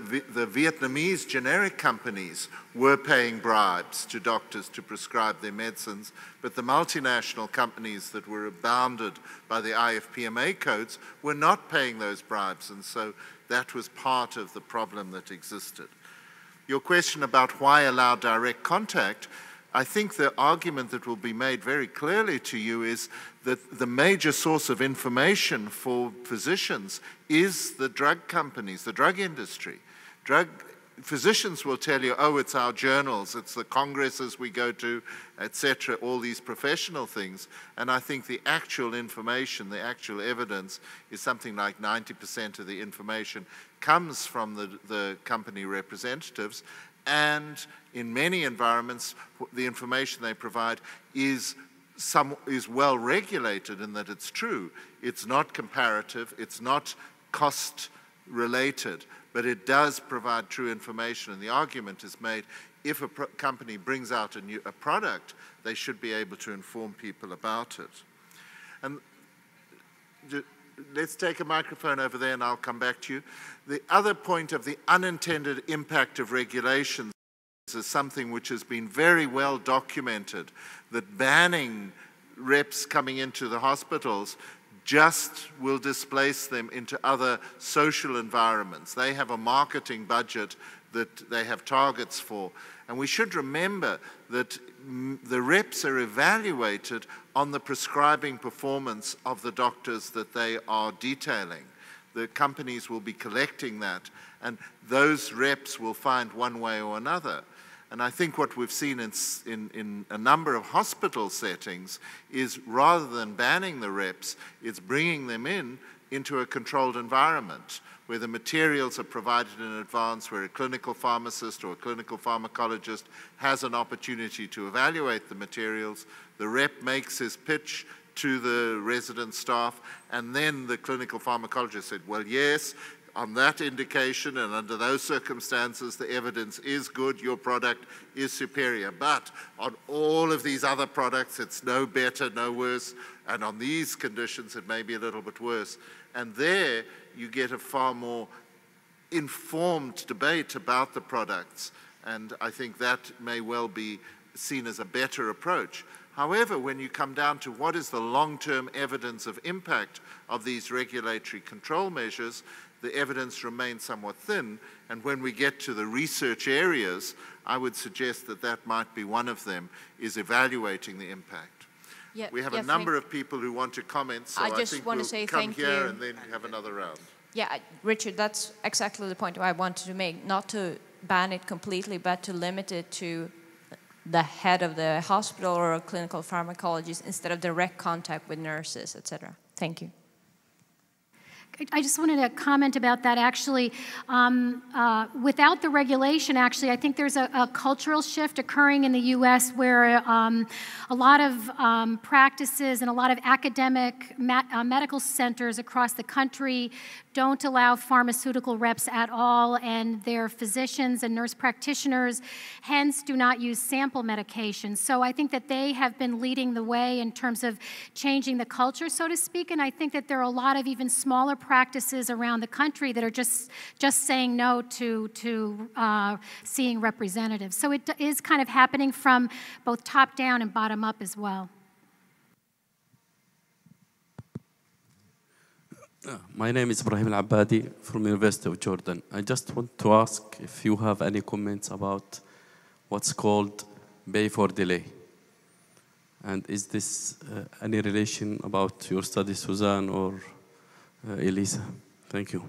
Vietnamese generic companies were paying bribes to doctors to prescribe their medicines, but the multinational companies that were bounded by the IFPMA codes were not paying those bribes, and so that was part of the problem that existed. Your question about why allow direct contact, I think the argument that will be made very clearly to you is that the major source of information for physicians is the drug companies, the drug industry. Physicians will tell you, oh, it's our journals, it's the congresses we go to, etc., all these professional things. And I think the actual information, the actual evidence is something like 90% of the information comes from the company representatives. And in many environments, the information they provide is well regulated in that it's true. It's not comparative, it's not cost related, but it does provide true information. And the argument is made, if a company brings out a product, they should be able to inform people about it. And let's take a microphone over there and I'll come back to you. The other point of the unintended impact of regulations is something which has been very well documented, that banning reps coming into the hospitals just will displace them into other social environments. They have a marketing budget that they have targets for. And we should remember that the reps are evaluated on the prescribing performance of the doctors that they are detailing. The companies will be collecting that, and those reps will find one way or another. And I think what we've seen in a number of hospital settings is, rather than banning the reps, it's bringing them into a controlled environment where the materials are provided in advance, where a clinical pharmacist or a clinical pharmacologist has an opportunity to evaluate the materials. The rep makes his pitch to the resident staff, and then the clinical pharmacologist said, well, yes, on that indication and under those circumstances, the evidence is good, your product is superior. But on all of these other products, it's no better, no worse, and on these conditions, it may be a little bit worse. And there, you get a far more informed debate about the products, and I think that may well be seen as a better approach. However, when you come down to what is the long-term evidence of impact of these regulatory control measures, the evidence remains somewhat thin, and when we get to the research areas, I would suggest that that might be one of them, is evaluating the impact. Yeah, we have a number of people who want to comment, so I think we'll come here and then have another round. Yeah, Richard, that's exactly the point I wanted to make, not to ban it completely, but to limit it to the head of the hospital or a clinical pharmacologist instead of direct contact with nurses, etc. Thank you. I just wanted to comment about that, actually. Without the regulation, actually, I think there's a cultural shift occurring in the U.S. where a lot of practices and a lot of academic medical centers across the country don't allow pharmaceutical reps at all, and their physicians and nurse practitioners hence do not use sample medications. So I think that they have been leading the way in terms of changing the culture, so to speak, and I think that there are a lot of even smaller practices around the country that are just saying no to seeing representatives. So it is kind of happening from both top down and bottom up as well. My name is Ibrahim Al-Abadi from University of Jordan. I just want to ask if you have any comments about what's called pay for delay. And is this any relation about your study, Suzanne or Elissa? Thank you.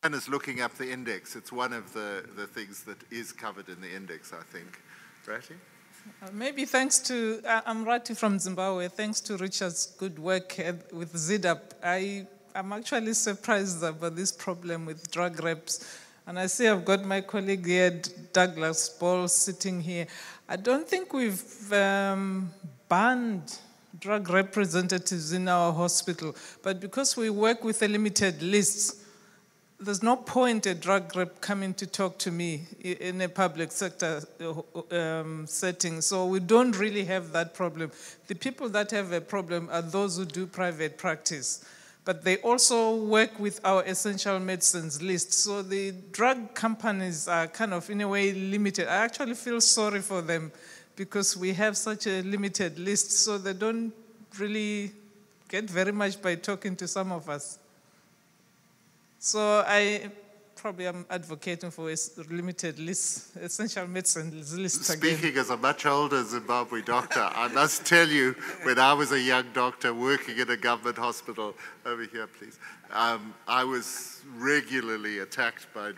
Suzanne is looking up the index. It's one of the things that is covered in the index, I think. Rati? Maybe thanks to, I'm Rati from Zimbabwe, thanks to Richard's good work with ZDAP, I'm actually surprised about this problem with drug reps. And I see I've got my colleague here, Douglas Ball, sitting here. I don't think we've banned drug representatives in our hospital, but because we work with a limited list, there's no point a drug rep coming to talk to me in a public sector setting, so we don't really have that problem. The people that have a problem are those who do private practice, but they also work with our essential medicines list, so the drug companies are kind of, in a way, limited. I actually feel sorry for them because we have such a limited list, so they don't really get very much by talking to some of us. So I probably am advocating for a limited list, essential medicine list again. Speaking as a much older Zimbabwe doctor, I must tell you, when I was a young doctor working in a government hospital, over here please, I was regularly attacked by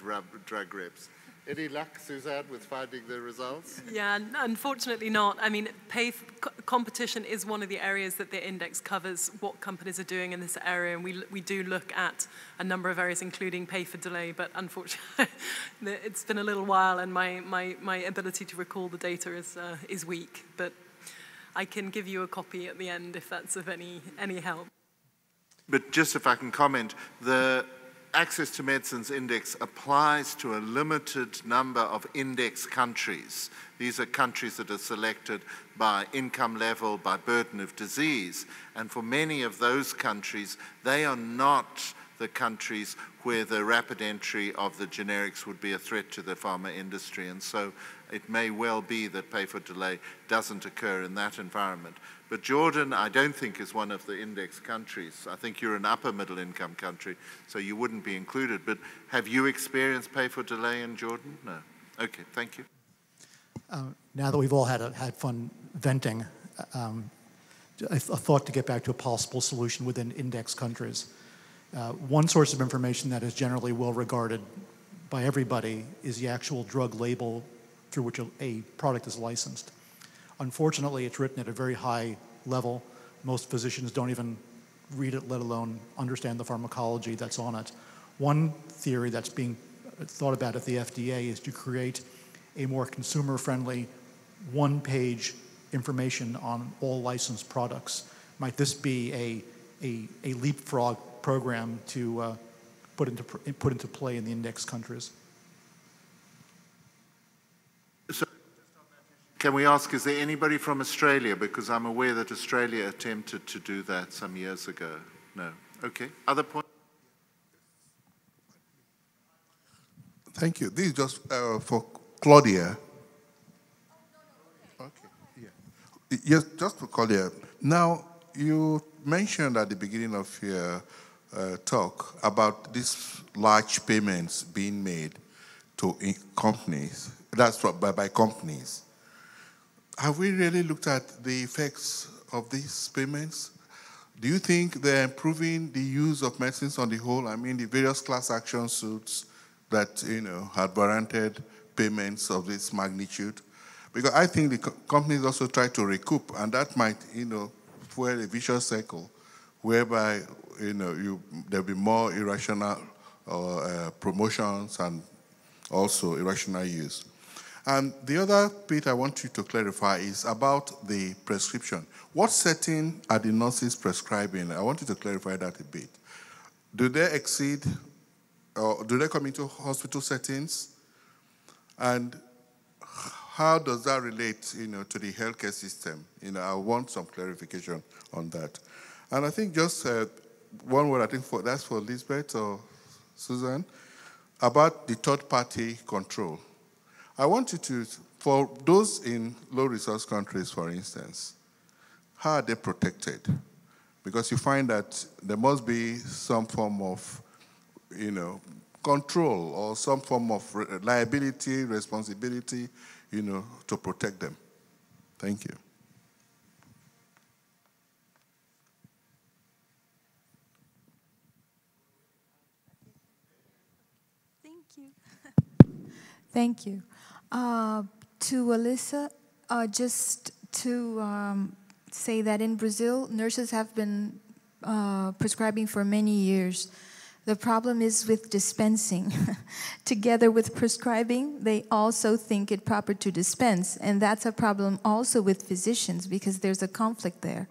drug reps. Any luck, Suzanne, with finding the results? Yeah, unfortunately not. I mean, competition is one of the areas that the index covers, what companies are doing in this area, and we do look at a number of areas, including pay for delay, but unfortunately, it's been a little while, and my ability to recall the data is weak, but I can give you a copy at the end if that's of any help. But just if I can comment, the Access to Medicines Index applies to a limited number of index countries. These are countries that are selected by income level, by burden of disease. And for many of those countries, they are not the countries where the rapid entry of the generics would be a threat to the pharma industry. And so it may well be that pay for delay doesn't occur in that environment. But Jordan, I don't think, is one of the index countries. I think you're an upper middle income country, so you wouldn't be included. But have you experienced pay for delay in Jordan? No. Okay, thank you. Now that we've all had fun venting, a thought to get back to a possible solution within index countries. One source of information that is generally well regarded by everybody is the actual drug label through which a product is licensed. Unfortunately, it's written at a very high level. Most physicians don't even read it, let alone understand the pharmacology that's on it. One theory that's being thought about at the FDA is to create a more consumer-friendly, one-page information on all licensed products. Might this be a leapfrog program to put into play in the index countries? Can we ask, is there anybody from Australia? Because I'm aware that Australia attempted to do that some years ago. No. Okay. Other points? Thank you. This is just for Claudia. Okay. Yeah. Yes, just for Claudia. Now, you mentioned at the beginning of your talk about these large payments being made to companies. That's by companies. Have we really looked at the effects of these payments? Do you think they're improving the use of medicines on the whole? I mean, the various class action suits, that, had warranted payments of this magnitude? Because I think the companies also try to recoup, and that might, fuel a vicious cycle whereby, there'll be more irrational promotions and also irrational use. And the other bit I want you to clarify is about the prescription. What setting are the nurses prescribing? I want you to clarify that a bit. Do they exceed, or do they come into hospital settings? And how does that relate, to the healthcare system? I want some clarification on that. And I think just one word, I think that's for Lisbeth or Suzanne, about the third-party control. I want you to, for those in low-resource countries, for instance, how are they protected? Because you find that there must be some form of, control or some form of liability, responsibility, to protect them. Thank you. Thank you. To Elissa, just to say that in Brazil, nurses have been prescribing for many years. The problem is with dispensing. Together with prescribing, they also think it proper to dispense. And that's a problem also with physicians because there's a conflict there.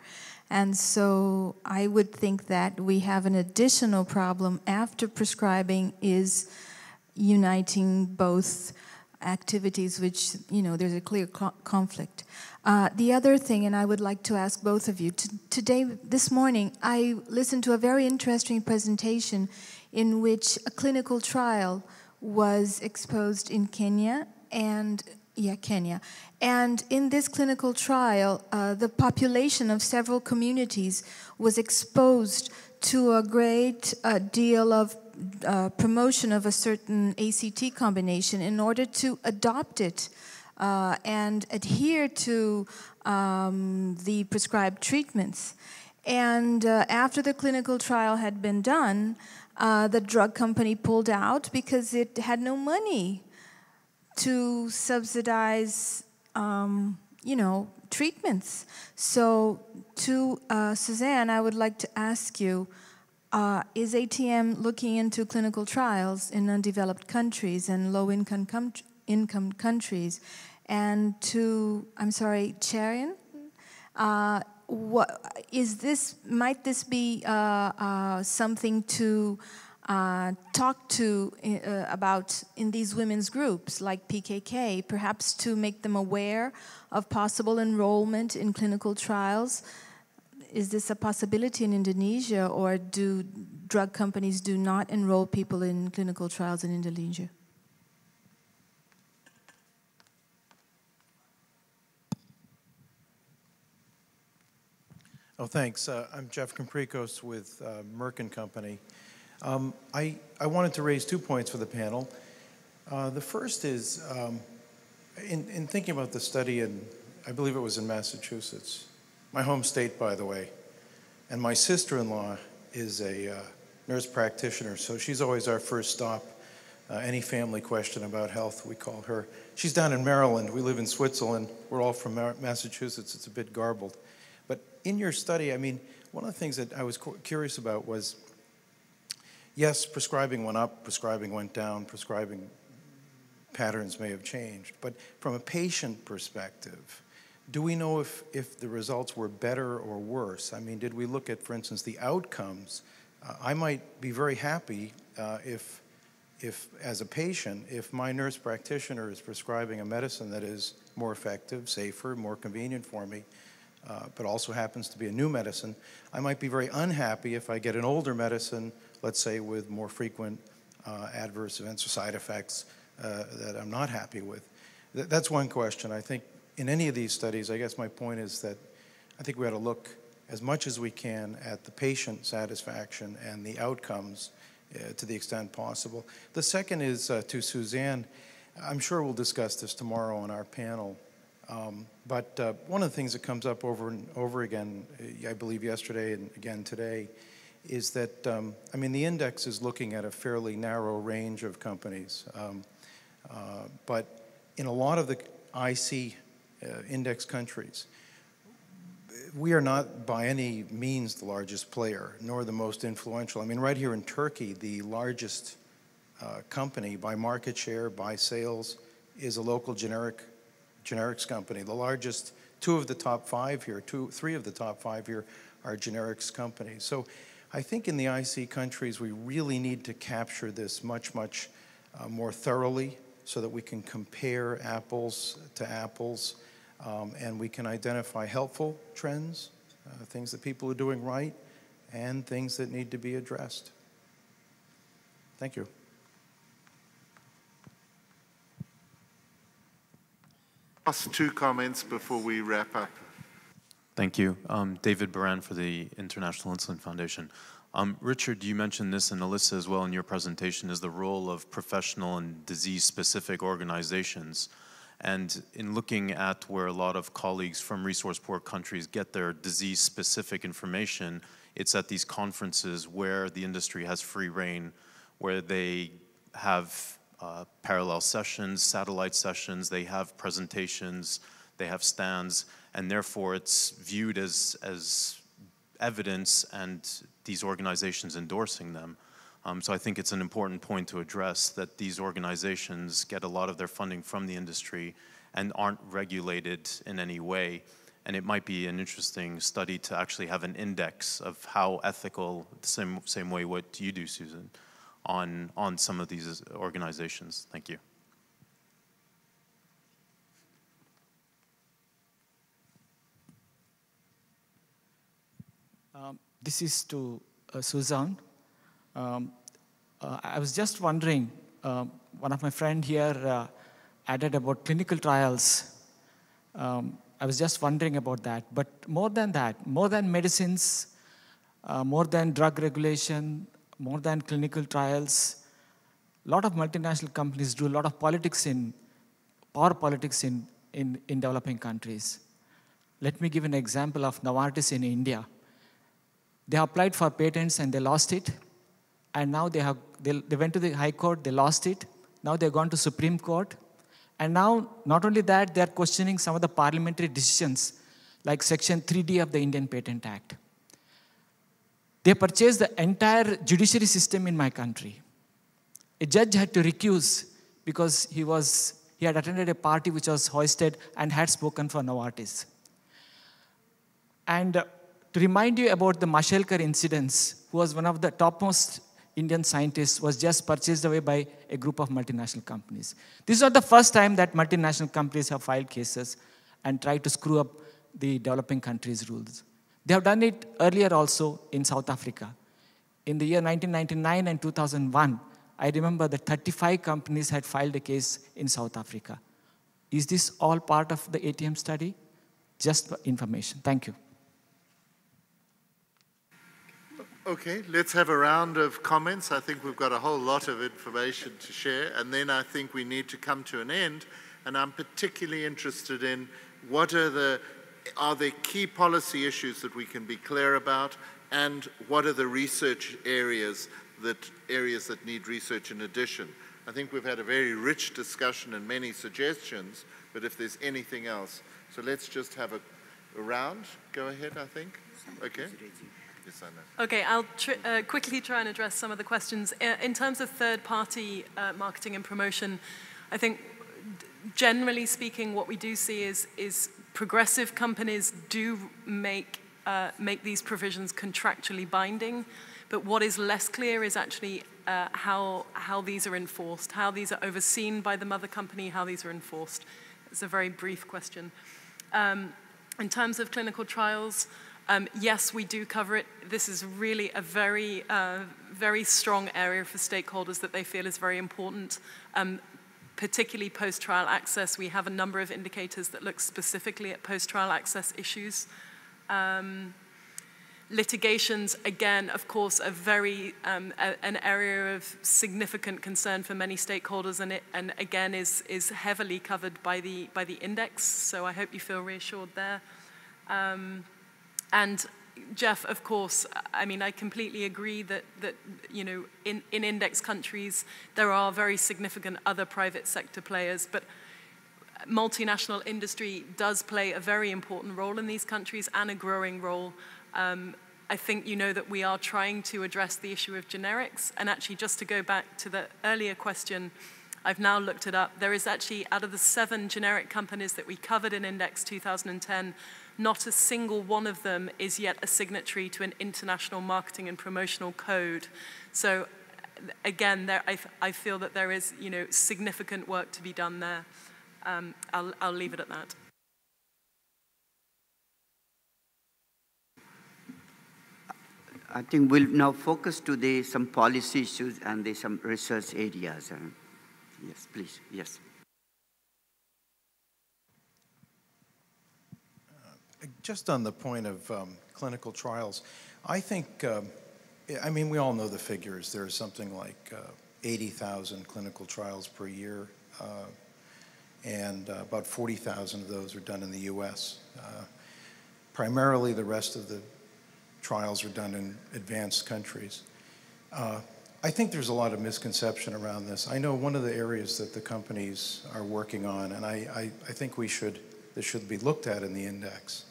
And so I would think that we have an additional problem after prescribing is uniting both activities, which, there's a clear conflict. The other thing, and I would like to ask both of you, this morning, I listened to a very interesting presentation in which a clinical trial was exposed in Kenya, and in this clinical trial, the population of several communities was exposed to a great deal of promotion of a certain ACT combination in order to adopt it and adhere to the prescribed treatments. And after the clinical trial had been done, the drug company pulled out because it had no money to subsidize, treatments. So to Suzanne, I would like to ask you, is ATM looking into clinical trials in undeveloped countries and low-income income countries? And to, Chairun, might this be something to talk to about in these women's groups like PKK, perhaps to make them aware of possible enrollment in clinical trials? Is this a possibility in Indonesia, or do drug companies do not enroll people in clinical trials in Indonesia? Oh, thanks. I'm Jeff Compricos with Merck & Company. I wanted to raise 2 points for the panel. The first is, in thinking about the study, I believe it was in Massachusetts, my home state, by the way, and my sister-in-law is a nurse practitioner, so she's always our first stop. Any family question about health, we call her. She's down in Maryland. We live in Switzerland. We're all from Massachusetts. It's a bit garbled. But in your study, one of the things that I was curious about was, yes, prescribing went up, prescribing went down, prescribing patterns may have changed. But from a patient perspective, do we know if the results were better or worse? Did we look at, for instance, the outcomes? I might be very happy if, as a patient, if my nurse practitioner is prescribing a medicine that is more effective, safer, more convenient for me, but also happens to be a new medicine. I might be very unhappy if I get an older medicine, let's say with more frequent adverse events or side effects that I'm not happy with. That's one question. I think in any of these studies, I guess my point is that I think we ought to look as much as we can at the patient satisfaction and the outcomes to the extent possible. The second is to Suzanne. I'm sure we'll discuss this tomorrow on our panel. But one of the things that comes up over and over again, I believe yesterday and again today, is that, I mean, the index is looking at a fairly narrow range of companies, but in a lot of the IC index countries, we are not by any means the largest player, nor the most influential. I mean, right here in Turkey, the largest company by market share, by sales, is a local generics company. The largest, three of the top five here are generics companies. So I think in the IC countries, we really need to capture this much more thoroughly so that we can compare apples to apples, and we can identify helpful trends, things that people are doing right, and things that need to be addressed. Thank you. Last two comments before we wrap up. Thank you. David Baran for the International Insulin Foundation. Richard, you mentioned this, and Elissa as well in your presentation, is the role of professional and disease-specific organizations. And in looking at where a lot of colleagues from resource-poor countries get their disease-specific information, it's at these conferences where the industry has free reign, where they have parallel sessions, satellite sessions, they have presentations, they have stands, and therefore it's viewed as evidence and these organizations endorsing them. So I think it's an important point to address that these organizations get a lot of their funding from the industry and aren't regulated in any way. And it might be an interesting study to actually have an index of how ethical, the same way what you do, Susan, on some of these organizations. Thank you. This is to Suzanne. I was just wondering, one of my friends here added about clinical trials. I was just wondering about that. But more than that, more than medicines, more than drug regulation, more than clinical trials, a lot of multinational companies do a lot of politics power politics in developing countries. Let me give an example of Novartis in India. They applied for patents and they lost it. And now they went to the High Court, they lost it. Now they've gone to Supreme Court. And now, not only that, they're questioning some of the parliamentary decisions, like Section 3D of the Indian Patent Act. They purchased the entire judiciary system in my country. A judge had to recuse because he had attended a party which was hoisted and had spoken for Novartis. And to remind you about the Mashelkar incidents, who was one of the topmost Indian scientists, was just purchased away by a group of multinational companies. This is not the first time that multinational companies have filed cases and tried to screw up the developing countries' rules. They have done it earlier also in South Africa. In the year 1999 and 2001, I remember that 35 companies had filed a case in South Africa. Is this all part of the ATM study? Just for information. Thank you. Okay, let's have a round of comments. I think we've got a whole lot of information to share, and then I think we need to come to an end. And I'm particularly interested in are there key policy issues that we can be clear about, and what are the research areas that need research in addition? I think we've had a very rich discussion and many suggestions, but if there's anything else. So let's just have a round. Go ahead, I think. Okay. Yes, I know. Okay, I'll quickly try and address some of the questions. In terms of third-party marketing and promotion, I think generally speaking, what we do see is progressive companies do make these provisions contractually binding, but what is less clear is actually how these are enforced, how these are overseen by the mother company, how these are enforced. It's a very brief question. In terms of clinical trials, yes, we do cover it. This is really a very, very strong area for stakeholders that they feel is very important, particularly post-trial access. We have a number of indicators that look specifically at post-trial access issues. Litigations, again, of course, are very an area of significant concern for many stakeholders, and again is heavily covered by the index. So I hope you feel reassured there. And Jeff, of course, I mean, I completely agree that you know, in index countries, there are very significant other private sector players, but multinational industry does play a very important role in these countries and a growing role. I think you know that we are trying to address the issue of generics, and actually just to go back to the earlier question, I've now looked it up. There is actually, out of the 7 generic companies that we covered in Index 2010, not a single one of them is yet a signatory to an international marketing and promotional code. So again, I feel that there is, you know, significant work to be done there. I'll leave it at that. I think we'll now focus to some policy issues and some research areas. Yes, please. Yes. Just on the point of clinical trials, I think, I mean, we all know the figures. There's something like 80,000 clinical trials per year, and about 40,000 of those are done in the US. Primarily, the rest of the trials are done in advanced countries. I think there's a lot of misconception around this. I know one of the areas that the companies are working on, and I think this should be looked at in the index,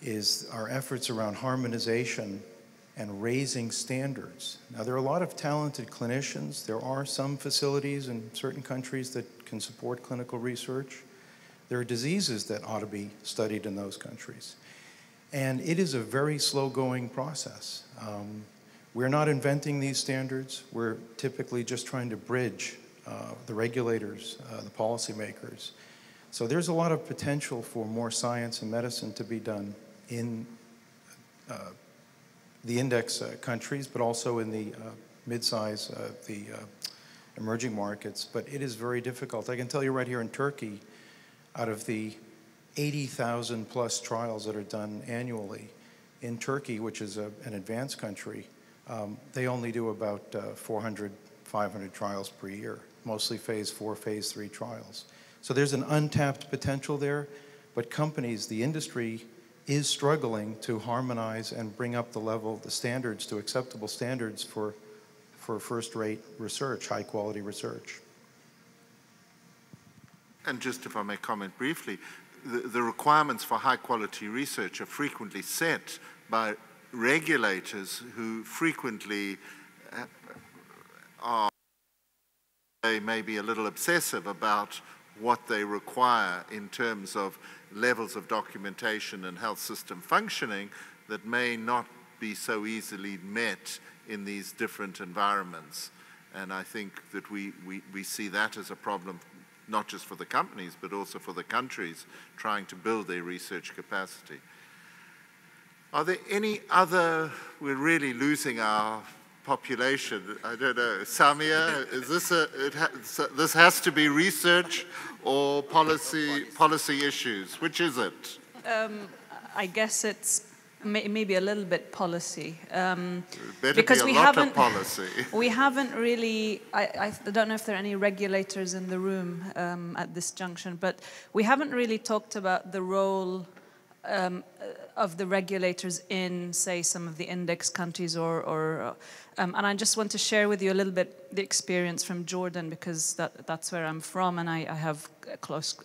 is our efforts around harmonization and raising standards. Now, there are a lot of talented clinicians. There are some facilities in certain countries that can support clinical research. There are diseases that ought to be studied in those countries. And it is a very slow-going process. We're not inventing these standards. We're typically just trying to bridge the regulators, the policymakers. So there's a lot of potential for more science and medicine to be done in the index countries, but also in the mid-size, the emerging markets. But it is very difficult. I can tell you right here in Turkey, out of the 80,000 plus trials that are done annually in Turkey, which is an advanced country, they only do about 400, 500 trials per year, mostly phase 4, phase 3 trials. So there's an untapped potential there, but companies, the industry is struggling to harmonize and bring up the level, the standards to acceptable standards for first-rate research, high-quality research. And just if I may comment briefly, the requirements for high-quality research are frequently set by regulators who frequently are maybe a little obsessive about what they require in terms of levels of documentation and health system functioning that may not be so easily met in these different environments. And I think that we see that as a problem, not just for the companies, but also for the countries trying to build their research capacity. Are there any other, we're really losing our population, I don't know, Samia, is this this has to be research or policy issues? Which is it? I guess it's maybe a little bit policy. Because we haven't policy. We haven't really. I don't know if there are any regulators in the room at this junction, but we haven't really talked about the role of the regulators in, say, some of the index countries, and I just want to share with you a little bit the experience from Jordan, because that's where I'm from, and I have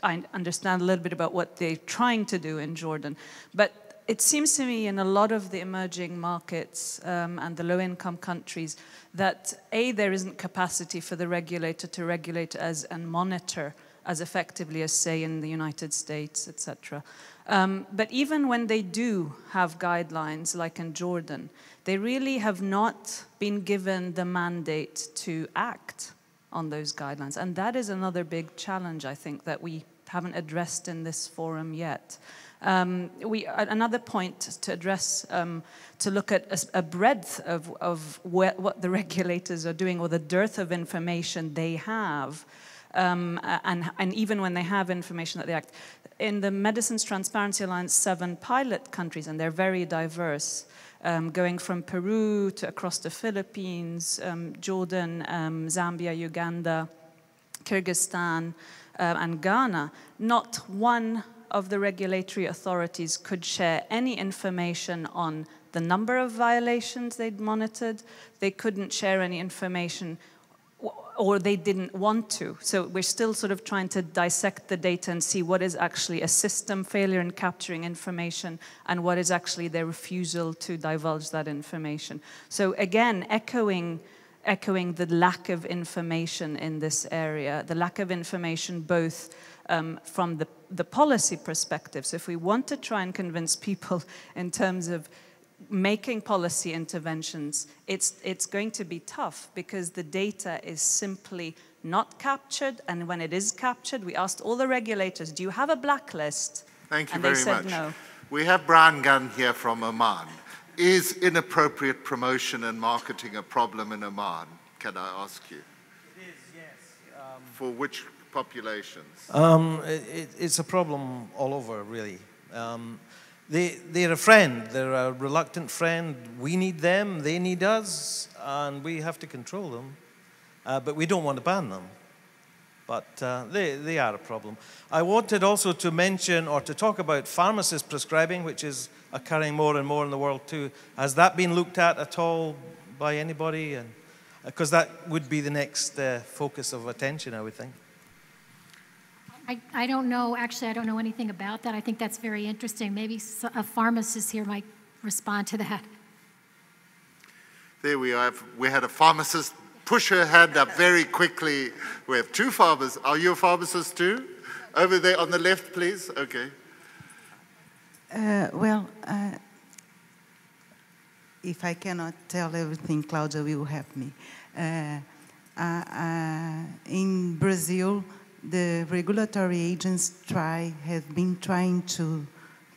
I understand a little bit about what they're trying to do in Jordan. But it seems to me in a lot of the emerging markets and the low-income countries that there isn't capacity for the regulator to regulate and monitor as effectively as, say, in the United States, etc. But even when they do have guidelines, like in Jordan, they really have not been given the mandate to act on those guidelines. And that is another big challenge, I think, that we haven't addressed in this forum yet. Another point to address, to look at a breadth of what the regulators are doing, or the dearth of information they have, and even when they have information that they act. In the Medicines Transparency Alliance, 7 pilot countries, and they're very diverse, going from Peru to across the Philippines, Jordan, Zambia, Uganda, Kyrgyzstan, and Ghana. Not one of the regulatory authorities could share any information on the number of violations they'd monitored. They couldn't share any information, or they didn't want to. So we're still sort of trying to dissect the data and see what is actually a system failure in capturing information and what is actually their refusal to divulge that information. So again, echoing the lack of information in this area, the lack of information both from the policy perspective. So if we want to try and convince people in terms of making policy interventions, it's going to be tough because the data is simply not captured, and when it is captured, we asked all the regulators, do you have a blacklist? Thank you and very they said much. No. We have Brian Gunn here from Oman. Is inappropriate promotion and marketing a problem in Oman? Can I ask you? It is, yes. For which populations? It's a problem all over, really. They're a friend. They're a reluctant friend. We need them, they need us, and we have to control them. But we don't want to ban them. But they are a problem. I wanted also to mention or to talk about pharmacist prescribing, which is occurring more and more in the world too. Has that been looked at all by anybody? Because that would be the next focus of attention, I would think. I don't know, actually I don't know anything about that. I think that's very interesting. Maybe a pharmacist here might respond to that. There we are. We had a pharmacist push her hand up very quickly. We have two pharmacists. Are you a pharmacist too? Over there on the left, please. Okay. If I cannot tell everything, Claudia will help me. In Brazil, the regulatory agents have been trying to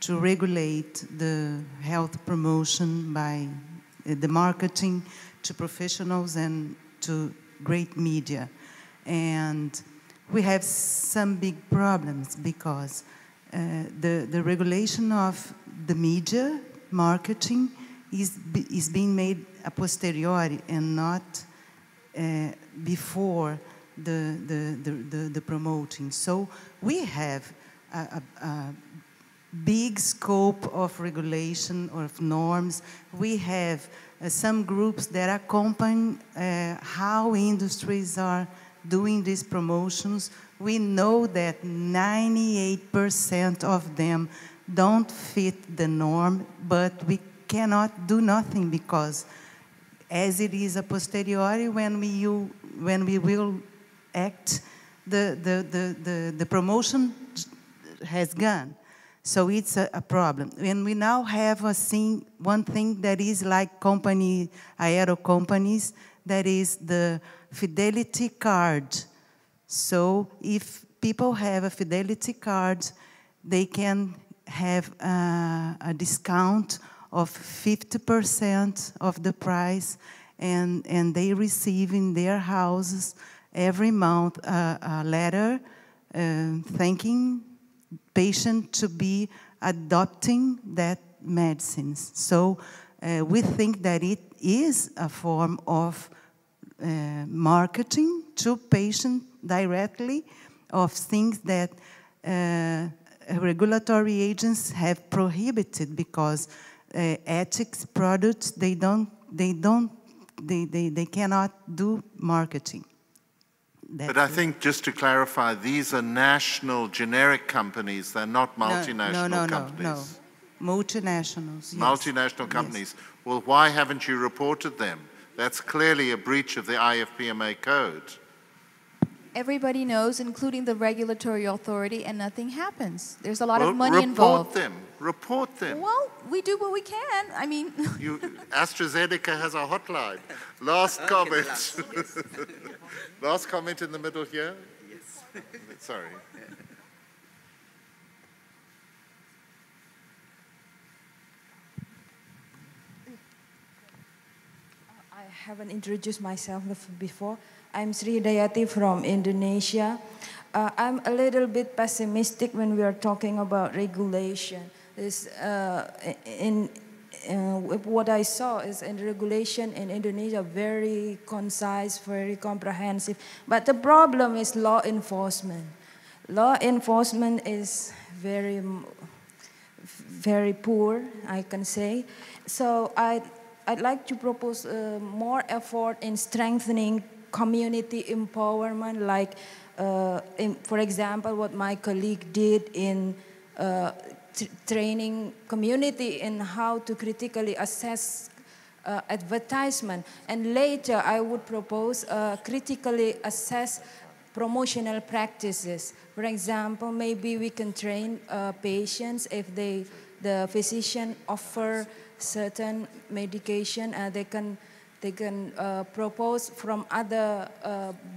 regulate the health promotion by the marketing to professionals and to great media. And we have some big problems because the regulation of the media marketing is being made a posteriori and not before the promoting. So we have a big scope of regulation or of norms. We have some groups that accompany how industries are doing these promotions. We know that 98% of them don't fit the norm, but we cannot do nothing because as it is a posteriori, when we will act, the promotion has gone. So it's a problem. And we now have one thing that is like aero companies, that is the fidelity card. So if people have a fidelity card, they can have a discount of 50% of the price, and they receive in their houses every month a letter thanking patient to be adopting that medicines. So we think that it is a form of marketing to patient directly of things that regulatory agents have prohibited because ethics products, they cannot do marketing. But I think, just to clarify, these are national generic companies. They're not multinational companies. No. Multinationals, yes. Multinational companies. Yes. Well, why haven't you reported them? That's clearly a breach of the IFPMA code. Everybody knows, including the regulatory authority, and nothing happens. There's a lot of money involved. Report them. Well, we do what we can. I mean... AstraZeneca has a hotline. Last comment. Last comment in the middle here. Yes. Sorry. I haven't introduced myself before. I'm Sri Dayati from Indonesia. I'm a little bit pessimistic when we are talking about regulation. What I saw is in regulation in Indonesia very concise, very comprehensive. But the problem is law enforcement. law enforcement is very, very poor, I can say. So I'd like to propose more effort in strengthening community empowerment, like, for example, what my colleague did in training community in how to critically assess advertisement. And later, I would propose critically assess promotional practices. For example, maybe we can train patients if the physician offer certain medication, they can propose from other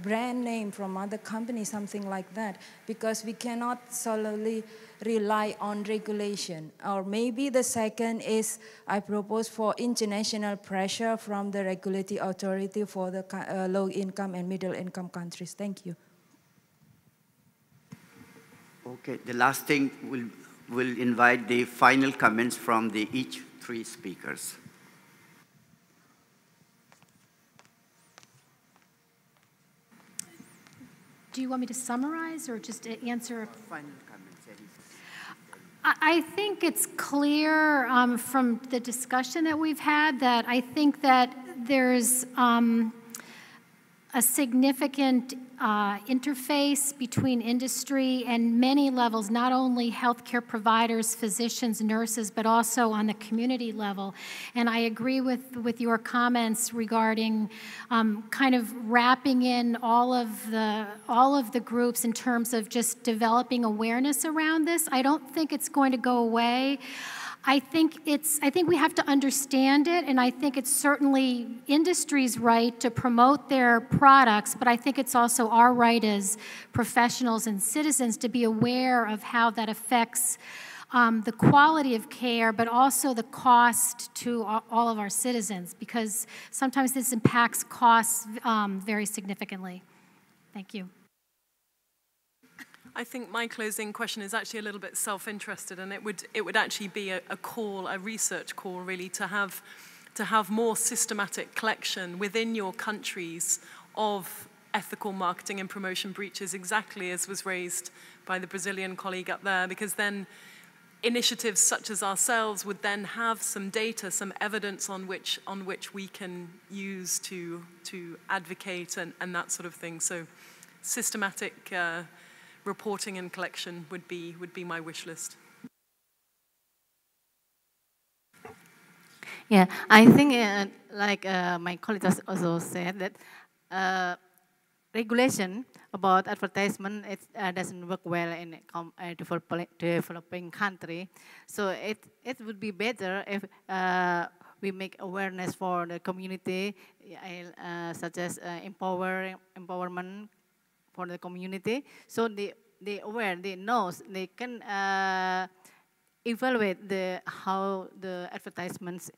brand name, from other companies, something like that, because we cannot solely rely on regulation. Or maybe the second is I propose for international pressure from the regulatory authority for the low-income and middle-income countries. Thank you. Okay, the last thing, we'll invite the final comments from each three speakers. Do you want me to summarize or just answer? Final comments. I think it's clear from the discussion that we've had that I think that there's a significant interface between industry and many levels, not only healthcare providers, physicians, nurses, but also on the community level. And I agree with your comments regarding kind of wrapping in all of the groups in terms of just developing awareness around this. I don't think it's going to go away. I think we have to understand it, and I think it's certainly industry's right to promote their products, but I think it's also our right as professionals and citizens to be aware of how that affects the quality of care, but also the cost to all of our citizens, because sometimes this impacts costs very significantly. Thank you. I think my closing question is actually a little bit self-interested, and it would actually be a research call, really, to have more systematic collection within your countries of ethical marketing and promotion breaches, exactly as was raised by the Brazilian colleague up there, because then initiatives such as ourselves would then have some data, some evidence on which we can use to advocate and that sort of thing. So systematic reporting and collection would be my wish list. Yeah, I think like my colleague also said that regulation about advertisement doesn't work well in a developing country. So it would be better if we make awareness for the community, such as empowerment for the community, so they aware, they know, they can evaluate how the advertisements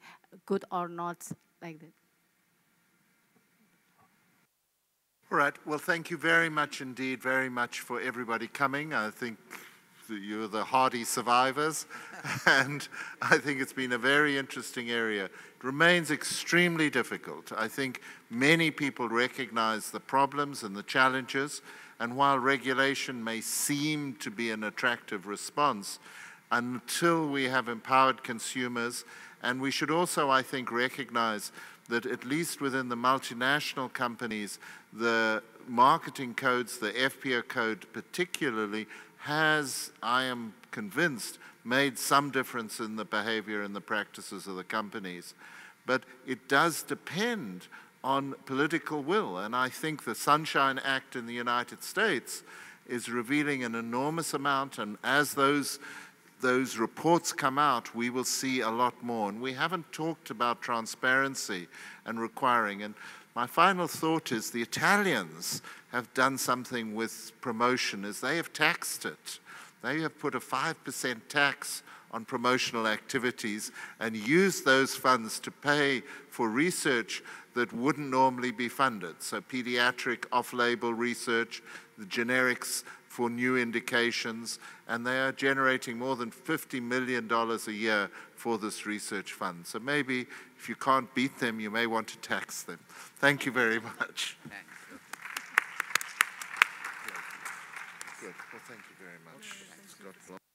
good or not, like that. All right. Well, thank you very much indeed, very much for everybody coming. I think you're the hardy survivors, and I think it's been a very interesting area. It remains extremely difficult. I think many people recognize the problems and the challenges, and while regulation may seem to be an attractive response, until we have empowered consumers, and we should also, I think, recognize that at least within the multinational companies, the marketing codes, the FPO code particularly, has, I am convinced, made some difference in the behavior and the practices of the companies. But it does depend on political will, and I think the Sunshine Act in the United States is revealing an enormous amount, and as those reports come out, we will see a lot more. And we haven't talked about transparency and requiring. And my final thought is the Italians have done something with promotion, is they have taxed it. They have put a 5% tax on promotional activities and used those funds to pay for research that wouldn't normally be funded. So pediatric off-label research, the generics for new indications, and they are generating more than $50 million a year for this research fund. So maybe if you can't beat them, you may want to tax them. Thank you very much. Thanks. good. Well, thank you very much. Scott.